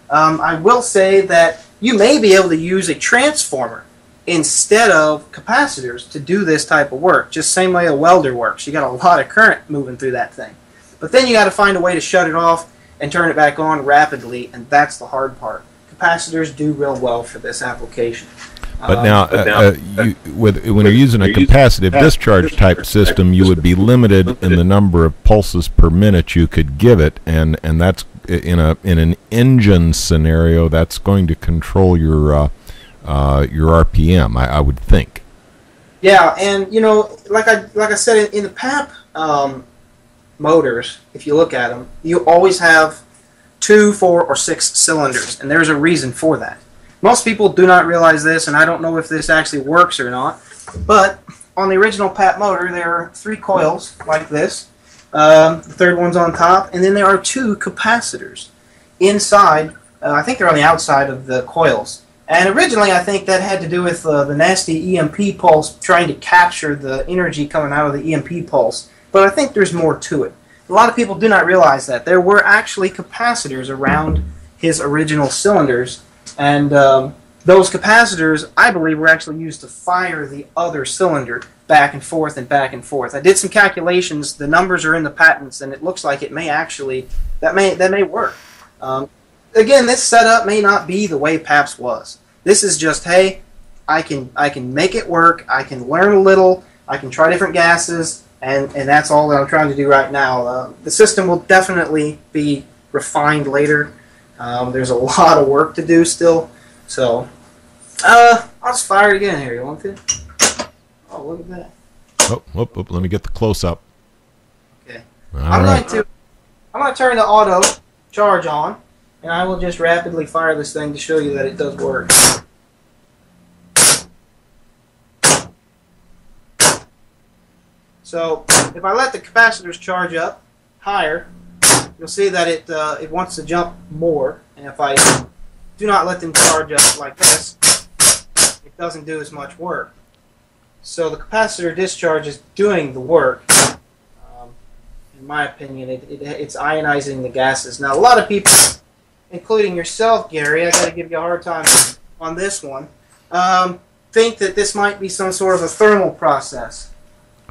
I will say that you may be able to use a transformer instead of capacitors to do this type of work, just same way a welder works. You got a lot of current moving through that thing. But then you got to find a way to shut it off and turn it back on rapidly, and that's the hard part. Capacitors do real well for this application. But now, when you're using a capacitive discharge type system, you would be limited in the number of pulses per minute you could give it, and that's in an engine scenario, that's going to control your RPM. I would think. Yeah, and you know, like I said, in the PAP motors, if you look at them, you always have 2, 4, or 6 cylinders, and there's a reason for that. Most people do not realize this, and I don't know if this actually works or not, but on the original PAP motor, there are 3 coils like this. The third one's on top, and then there are 2 capacitors inside. I think they're on the outside of the coils. And originally, I think that had to do with the nasty EMP pulse trying to capture the energy coming out of the EMP pulse. But I think there's more to it. A lot of people do not realize that. There were actually capacitors around his original cylinders, and those capacitors, I believe, were actually used to fire the other cylinder back and forth and back and forth. I did some calculations. The numbers are in the patents, and it looks like it may actually, that may work. Again, this setup may not be the way PAPS was. This is just, hey, I can make it work. I can learn a little. I can try different gases, and that's all that I'm trying to do right now. The system will definitely be refined later. There's a lot of work to do still. So, I'll just fire it again here. You want to? Oh, look at that. Oh, let me get the close-up. Okay. I'm going to turn the auto charge on, and I will just rapidly fire this thing to show you that it does work. So, if I let the capacitors charge up higher, you'll see that it wants to jump more, and if I do not let them charge up like this, it doesn't do as much work. So the capacitor discharge is doing the work. In my opinion, it's ionizing the gases. Now, a lot of people, including yourself, Gary, I got to give you a hard time on this one, think that this might be some sort of a thermal process.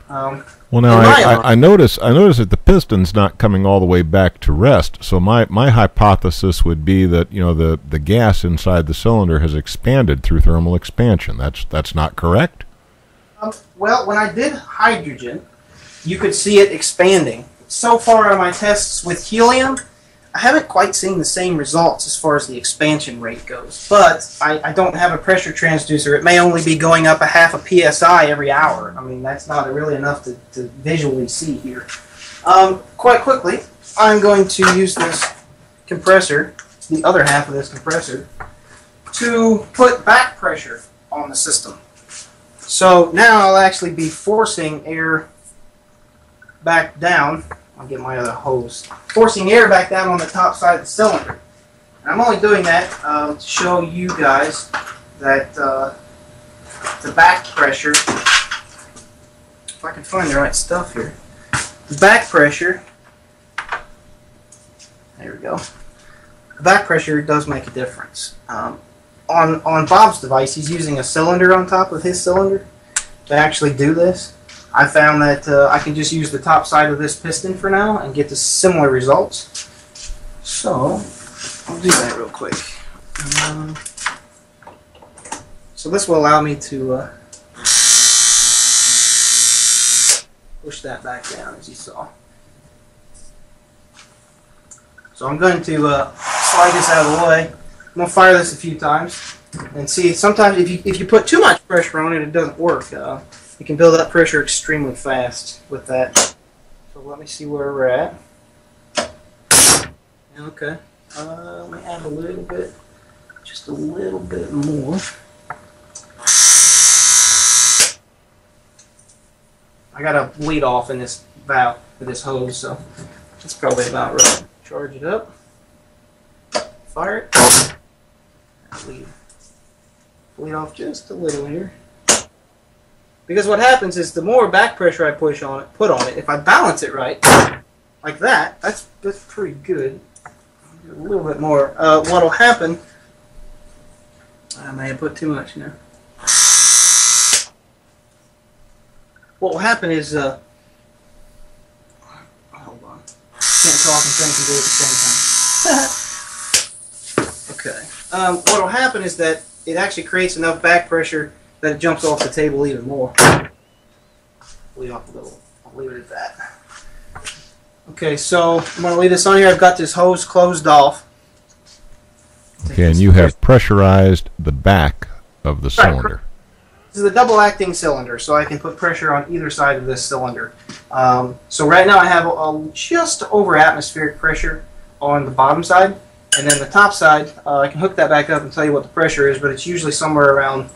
Well, now I notice that the piston's not coming all the way back to rest. So my hypothesis would be that the gas inside the cylinder has expanded through thermal expansion. That's not correct. Well, when I did hydrogen, you could see it expanding. So far on my tests with helium, I haven't quite seen the same results as far as the expansion rate goes. But I don't have a pressure transducer. It may only be going up a half a psi every hour. I mean, that's not really enough to visually see here. Quite quickly, I'm going to use this compressor, the other half of this compressor, to put back pressure on the system. So now I'll actually be forcing air back down. I'll get my other hose. Forcing air back down on the top side of the cylinder. And I'm only doing that to show you guys that the back pressure, if I can find the right stuff here, the back pressure, there we go, the back pressure does make a difference. On Bob's device, he's using a cylinder on top of his cylinder to actually do this. I found that I can just use the top side of this piston for now and get the similar results. So, I'll do that real quick. So this will allow me to push that back down, as you saw. So I'm going to slide this out of the way. I'm going to fire this a few times and see. Sometimes if you put too much pressure on it, it doesn't work. You can build up pressure extremely fast with that. So let me see where we're at. Okay. Let me add a little bit, just a little bit more. I got a bleed off in this valve for this hose, so that's probably about right. Charge it up. Fire it. Bleed off just a little here. Because what happens is the more back pressure I put on it, if I balance it right, like that, that's pretty good. A little bit more. What'll happen? I may have put too much now. What will happen is, hold on. Can't talk and think and do it at the same time. Okay. What will happen is that it actually creates enough back pressure that it jumps off the table even more. Bleed off a little. I'll leave it at that. Okay, so I'm going to leave this on here. I've got this hose closed off. Okay, and you have pressurized the back of the cylinder. This is a double-acting cylinder, so I can put pressure on either side of this cylinder. So right now I have just over atmospheric pressure on the bottom side, and then the top side, I can hook that back up and tell you what the pressure is, but it's usually somewhere around...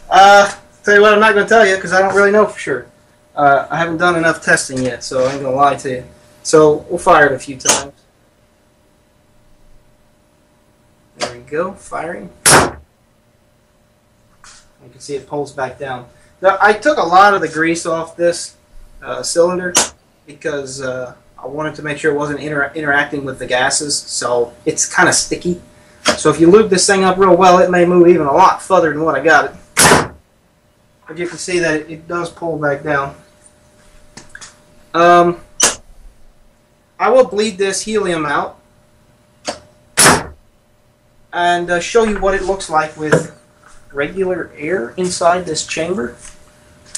tell you what, I'm not going to tell you because I don't really know for sure. I haven't done enough testing yet, so I ain't going to lie to you. So we'll fire it a few times. There we go, firing. You can see it pulls back down. Now, I took a lot of the grease off this cylinder because I wanted to make sure it wasn't interacting with the gases, so it's kind of sticky. So if you lube this thing up real well, it may move even a lot further than what I got it. But you can see that it does pull back down. I will bleed this helium out and show you what it looks like with regular air inside this chamber.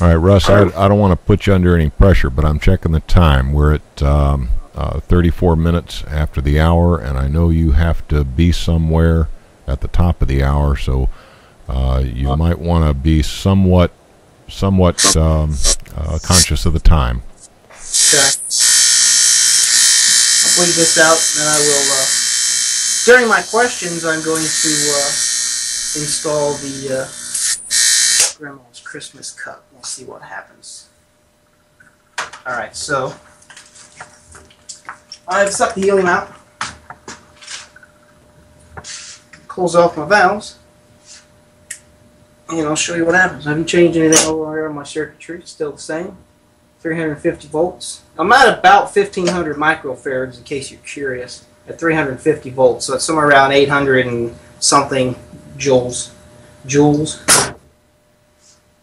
All right, Russ, I don't want to put you under any pressure, but I'm checking the time. We're at 34 minutes after the hour, and I know you have to be somewhere at the top of the hour, so you might want to be somewhat conscious of the time. Okay. I'll bleed this out, and then I will, during my questions, I'm going to install the Grandma's Christmas cup. We'll see what happens. Alright, so I've sucked the helium out. Close off my valves. And I'll show you what happens. I haven't changed anything over here on my circuitry. It's still the same. 350 volts. I'm at about 1500 microfarads in case you're curious. At 350 volts. So it's somewhere around 800 and something joules.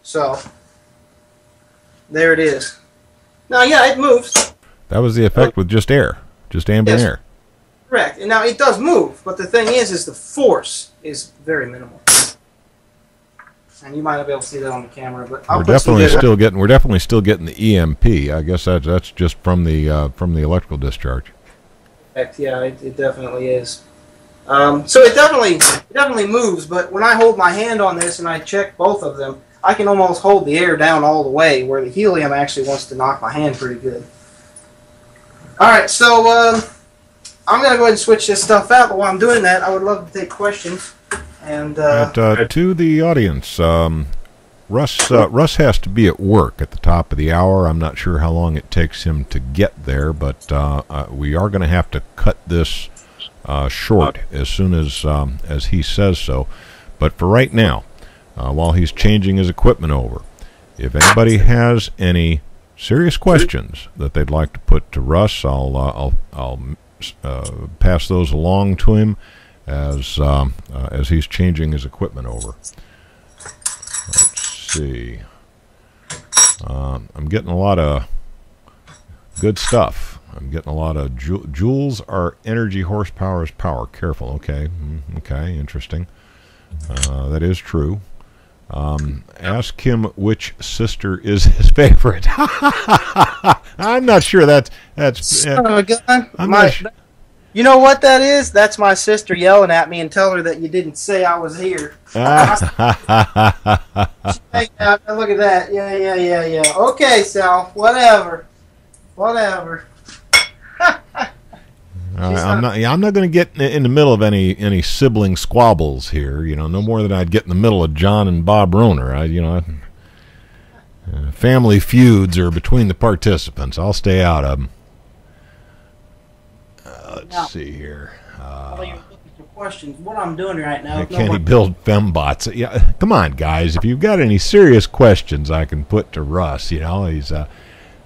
So there it is. Now, yeah, it moves. That was the effect with just air, just ambient air. Correct. And now it does move, but the thing is the force is very minimal. And you might not be able to see that on the camera, but we're definitely still getting the EMP. I guess that's just from the electrical discharge. Correct. Yeah, it definitely is. So it definitely moves, but when I hold my hand on this and I check both of them, I can almost hold the air down all the way, where the helium actually wants to knock my hand pretty good. Alright, so I'm going to go ahead and switch this stuff out, but while I'm doing that, I would love to take questions. And to the audience, Russ has to be at work at the top of the hour. I'm not sure how long it takes him to get there, but we are going to have to cut this short as soon as he says so. But for right now, while he's changing his equipment over, if anybody has any serious questions that they'd like to put to Russ, I'll pass those along to him as he's changing his equipment over. Let's see. I'm getting a lot of good stuff. I'm getting a lot of joules are energy, horsepower is power. Careful. Okay. Okay. Interesting. That is true. Ask him which sister is his favorite. I'm not sure that's. I'm not sure. You know what that is? That's my sister yelling at me and tell her that you didn't say I was here. Hey, look at that. Yeah. Okay, Sal. Whatever. I'm not going to get in the middle of any sibling squabbles here. You know, no more than I'd get in the middle of John and Bob Roner. Family feuds are between the participants. I'll stay out of them. Let's see here. Questions. What I'm doing right now. Can he build fembots? Yeah, come on, guys. If you've got any serious questions, I can put to Russ. You know, he's.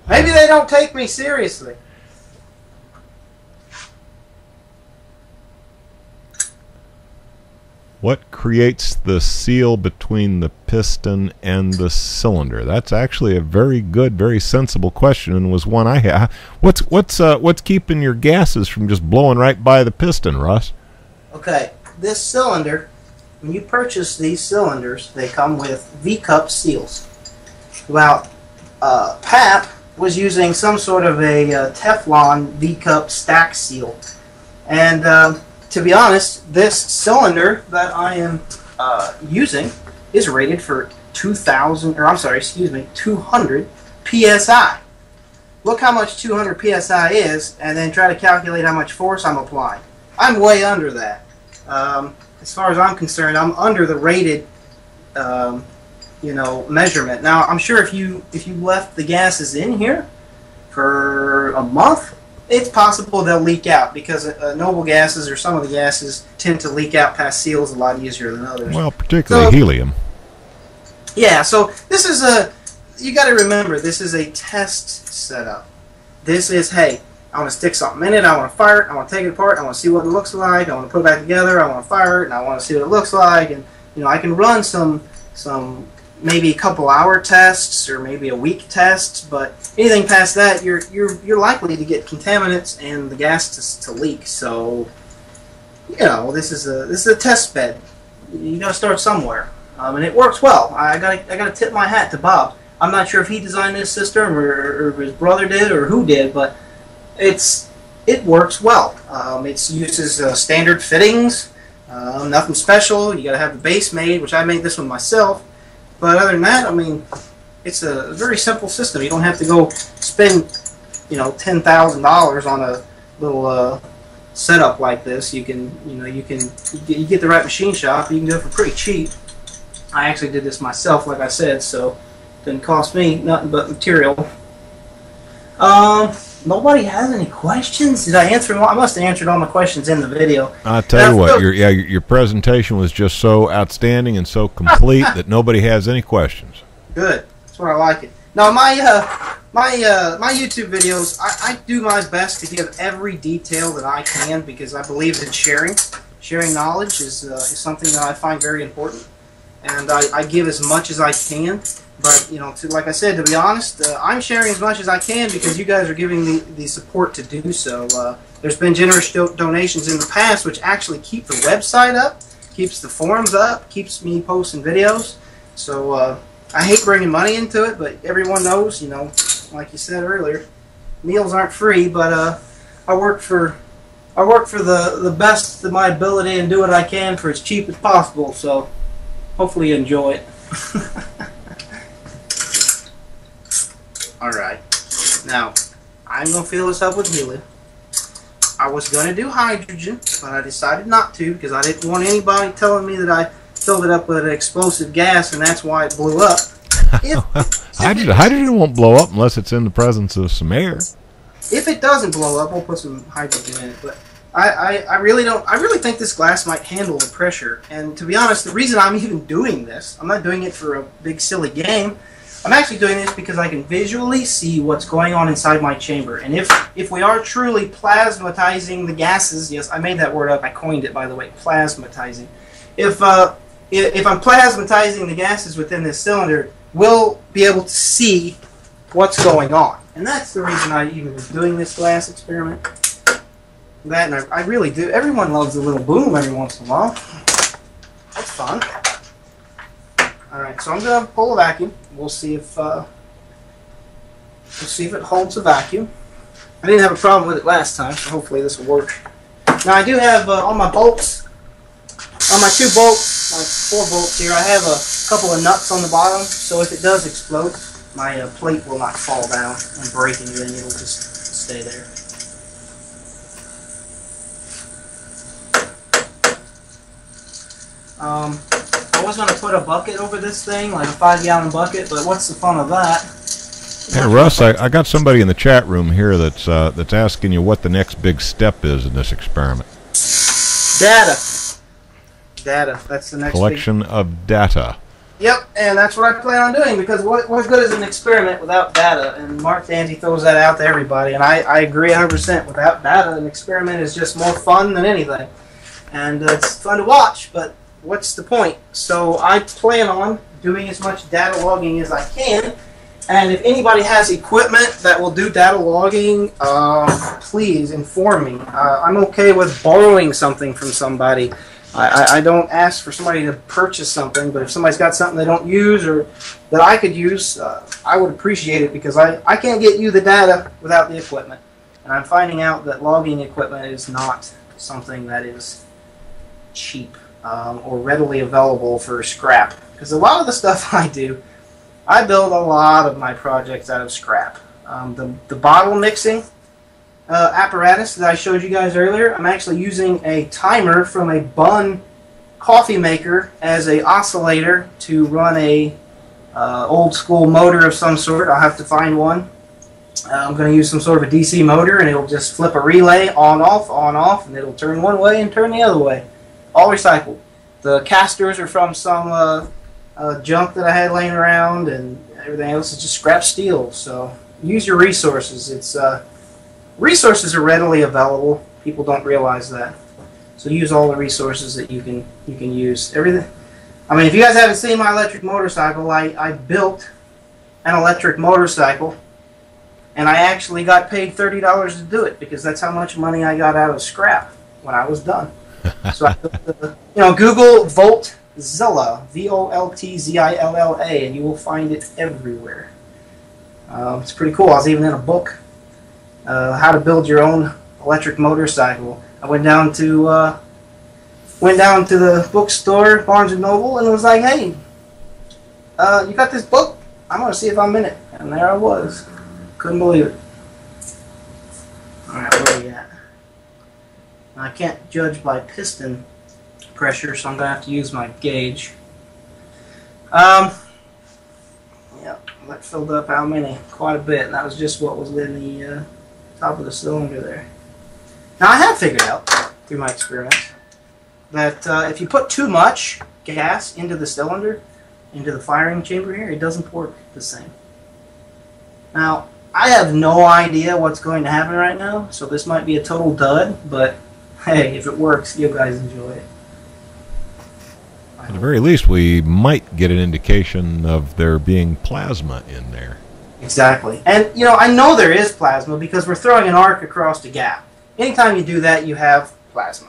Maybe they don't take me seriously. What creates the seal between the piston and the cylinder? That's actually a very good, very sensible question, and was one I had. What's keeping your gases from just blowing right by the piston, Russ? Okay, this cylinder, when you purchase these cylinders, they come with V-cup seals. Well, PAP was using some sort of a Teflon V-cup stack seal. And to be honest, this cylinder that I am using is rated for 200 PSI. Look how much 200 PSI is, and then try to calculate how much force I'm applying. I'm way under that. As far as I'm concerned, I'm under the rated measurement. Now, I'm sure if you left the gases in here for a month, it's possible they'll leak out, because noble gases, or some of the gases, tend to leak out past seals a lot easier than others. Well, particularly helium. Yeah, so this is you got to remember, this is a test setup. This is, hey, I want to stick something in it, I want to fire it, I want to take it apart, I want to see what it looks like, I want to put it back together, I want to fire it, and I want to see what it looks like, and I can run some maybe a couple hour tests or maybe a week tests, but anything past that, you're likely to get contaminants and the gas to leak. So this is a test bed. You got to start somewhere, and it works well. I gotta tip my hat to Bob. I'm not sure if he designed this system or his brother did or who did, but it works well. It uses standard fittings, nothing special. You got to have the base made, which I made this one myself. But other than that, I mean, it's a very simple system. You don't have to go spend, $10,000 on a little setup like this. You can, you get the right machine shop. You can do it for pretty cheap. I actually did this myself, like I said, so it didn't cost me nothing but material. Nobody has any questions? Did I answer them all? I must have answered all my questions in the video. I'll tell you what, your presentation was just so outstanding and so complete that nobody has any questions. Good. That's what I like it. Now, my YouTube videos, I do my best to give every detail that I can, because I believe in sharing. Sharing knowledge is something that I find very important, and I give as much as I can. But, like I said, to be honest, I'm sharing as much as I can because you guys are giving me the support to do so. There's been generous donations in the past which actually keep the website up, keeps the forums up, keeps me posting videos. So I hate bringing money into it, but everyone knows, like you said earlier, meals aren't free, but I work for the best of my ability and do what I can for as cheap as possible, so hopefully you enjoy it. Alright, now, I'm going to fill this up with helium. I was going to do hydrogen, but I decided not to because I didn't want anybody telling me that I filled it up with an explosive gas and that's why it blew up. Hydrogen won't blow up unless it's in the presence of some air. If it doesn't blow up, we'll put some hydrogen in it, but I really think this glass might handle the pressure. And to be honest, the reason I'm even doing this, I'm not doing it for a big silly game. I'm actually doing this because I can visually see what's going on inside my chamber. And if we are truly plasmatizing the gases, yes, I made that word up, I coined it, by the way, plasmatizing. If I'm plasmatizing the gases within this cylinder, we'll be able to see what's going on. And that's the reason I even was doing this glass experiment. That, and I really do. Everyone loves a little boom every once in a while. That's fun. Alright, so I'm going to pull a vacuum. We'll see if it holds a vacuum. I didn't have a problem with it last time, so hopefully this will work. Now I do have on my bolts, on my 2 bolts, my 4 bolts here, I have a couple of nuts on the bottom, so if it does explode, my plate will not fall down and break anything, it'll just stay there. I was going to put a bucket over this thing, like a 5-gallon bucket, but what's the fun of that? Hey Russ, I got somebody in the chat room here that's asking you what the next big step is in this experiment. Data. Data. That's the next collection of data. Yep, and that's what I plan on doing, because what good is an experiment without data? And Mark Danzy throws that out to everybody, and I agree 100%. Without data, an experiment is just more fun than anything. And it's fun to watch, but what's the point? So I plan on doing as much data logging as I can, and if anybody has equipment that will do data logging, please inform me. I'm okay with borrowing something from somebody. I don't ask for somebody to purchase something, but if somebody's got something they don't use or that I could use, I would appreciate it, because I can't get you the data without the equipment. And I'm finding out that logging equipment is not something that is cheap or readily available for scrap. Because a lot of the stuff I do, I build a lot of my projects out of scrap. The bottle mixing apparatus that I showed you guys earlier, I'm actually using a timer from a Bunn coffee maker as a oscillator to run a old school motor of some sort. I'll have to find one. I'm going to use some sort of a DC motor, and it'll just flip a relay on off, and it'll turn one way and turn the other way. All recycled. The casters are from some junk that I had laying around, and everything else is just scrap steel. So use your resources. Resources are readily available. People don't realize that. So use all the resources that you can use. Everything. I mean, if you guys haven't seen my electric motorcycle, I built an electric motorcycle, and I actually got paid $30 to do it, because that's how much money I got out of scrap when I was done. So I built Google Voltzilla, Voltzilla, and you will find it everywhere. It's pretty cool. I was even in a book, how to build your own electric motorcycle. I went down to the bookstore, Barnes and Noble, and was like, "Hey, you got this book? I'm gonna see if I'm in it." And there I was. Couldn't believe it. All right, where are we at? I can't judge by piston pressure, so I'm gonna have to use my gauge. Yeah, that filled up how many? Quite a bit, and that was just what was in the top of the cylinder there. Now, I have figured out, through my experiments, that if you put too much gas into the cylinder, into the firing chamber here, it doesn't work the same. Now, I have no idea what's going to happen right now, so this might be a total dud, but hey, if it works, you guys enjoy it. At the very least, we might get an indication of there being plasma in there. Exactly. And, I know there is plasma because we're throwing an arc across the gap. Anytime you do that, you have plasma.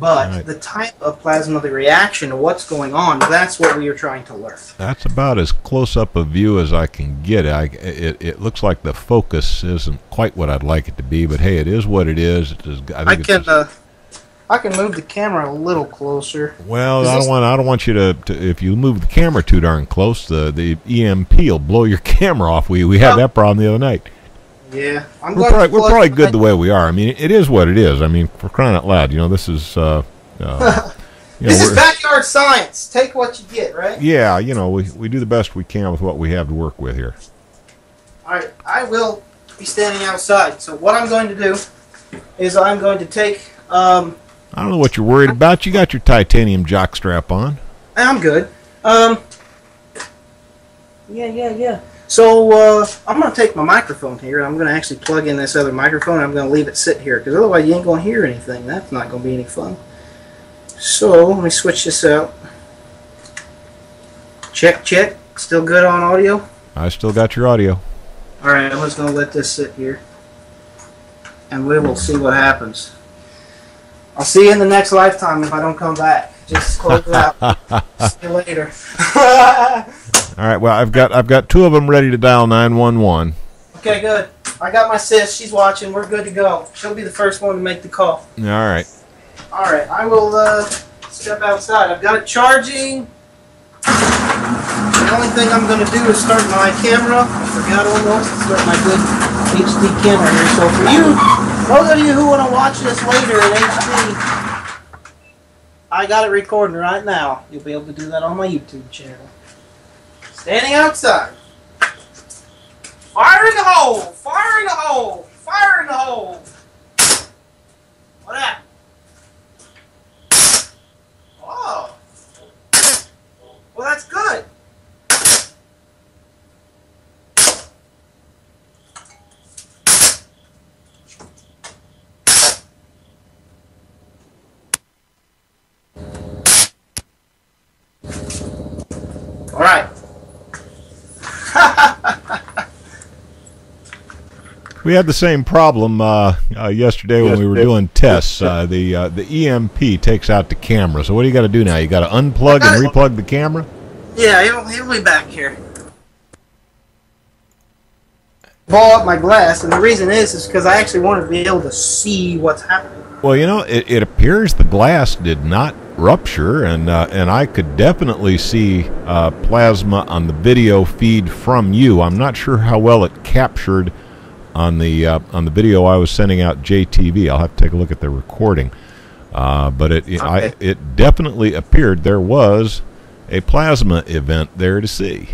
But the type of plasma, the reaction to what's going on, that's what we are trying to learn. That's about as close up a view as I can get. It looks like the focus isn't quite what I'd like it to be, but hey, it is what it is. I can move the camera a little closer. Well, I don't want you to if you move the camera too darn close, the EMP will blow your camera off. We had that problem the other night. Yeah, we're probably good the way we are. I mean, it is what it is. I mean, for crying out loud, this is this is backyard science. Take what you get, right? Yeah, we do the best we can with what we have to work with here. All right, I will be standing outside. So what I'm going to do is I'm going to take. I don't know what you're worried about. You got your titanium jock strap on. I'm good. Yeah. So I'm going to take my microphone here. I'm going to actually plug in this other microphone. I'm going to leave it sit here because otherwise you ain't going to hear anything. That's not going to be any fun. So let me switch this out. Check. Still good on audio? I still got your audio. All right, I'm just going to let this sit here. And we will see what happens. I'll see you in the next lifetime if I don't come back. Just close it out. See you later. All right. Well, I've got two of them ready to dial 911. Okay, good. I got my sis. She's watching. We're good to go. She'll be the first one to make the call. All right. All right. I will step outside. I've got it charging. The only thing I'm going to do is start my camera. I forgot almost to start my good HD camera here. So for you, those of you who want to watch this later in HD, I got it recording right now. You'll be able to do that on my YouTube channel. Standing outside. Fire in the hole! Fire in the hole! Fire in the hole! What happened? Oh. Well, that's good. All right. We had the same problem yesterday when we were doing tests. The EMP takes out the camera. So what do you got to do now? You got to unplug and replug the camera? Yeah, he'll be back here. Ball up my glass, and the reason is because I actually want to be able to see what's happening. Well, you know, it appears the glass did not rupture, and I could definitely see plasma on the video feed from you. I'm not sure how well it captured on the video I was sending out JTV. I'll have to take a look at the recording, but it definitely appeared there was a plasma event there to see.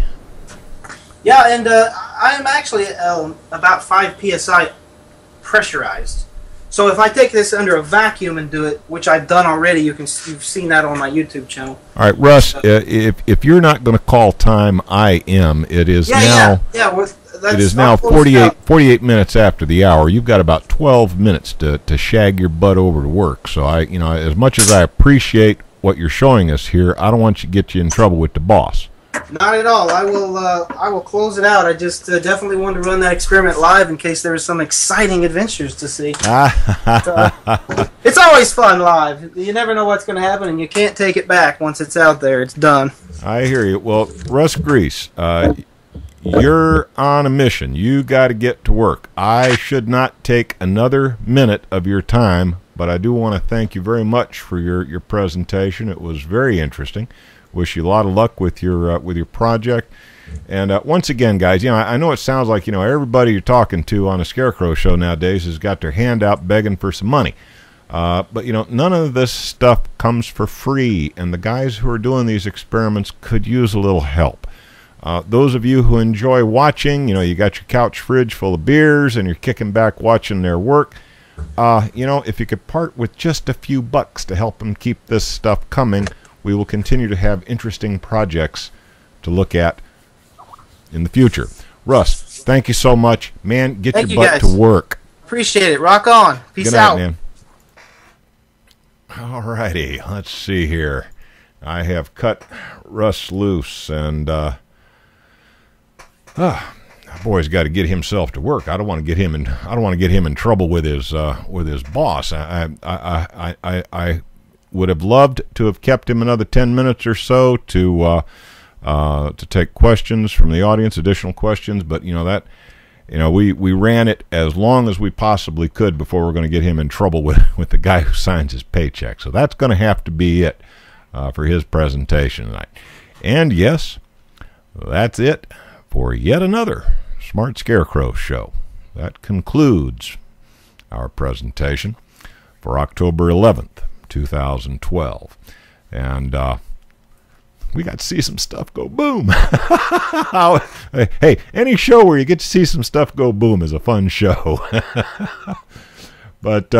Yeah, and I am actually about 5 psi pressurized. So if I take this under a vacuum and do it, which I've done already, you've seen that on my YouTube channel. All right, Russ, if you're not going to call time, I am. It is it is now 48 minutes after the hour. You've got about 12 minutes to shag your butt over to work. So as much as I appreciate what you're showing us here, I don't want to get you in trouble with the boss. Not at all. I will close it out. I just definitely wanted to run that experiment live in case there was some exciting adventures to see. It's always fun live. You never know what's going to happen, and you can't take it back once it's out there. It's done. I hear you. Well, Russ Gries, you're on a mission. You got to get to work. I should not take another minute of your time, but I do want to thank you very much for your presentation. It was very interesting. Wish you a lot of luck with your project. And once again, guys, I know it sounds like everybody you're talking to on a Scarecrow show nowadays has got their hand out begging for some money. But none of this stuff comes for free, and the guys who are doing these experiments could use a little help. Those of you who enjoy watching, you got your couch fridge full of beers and you're kicking back watching their work. If you could part with just a few bucks to help them keep this stuff coming, we will continue to have interesting projects to look at in the future. Russ, thank you so much. Man, get your butt to work. Appreciate it. Rock on. Peace out. Good night, man. All righty. Let's see here. I have cut Russ loose, and boy's got to get himself to work. I don't want to get him in trouble with his boss. I would have loved to have kept him another 10 minutes or so to take questions from the audience, additional questions, but we ran it as long as we possibly could before we're going to get him in trouble with the guy who signs his paycheck. So that's going to have to be it for his presentation tonight. And yes, that's it for yet another Smart Scarecrow show. That concludes our presentation for October 11th. 2012, and we got to see some stuff go boom. Hey, any show where you get to see some stuff go boom is a fun show. But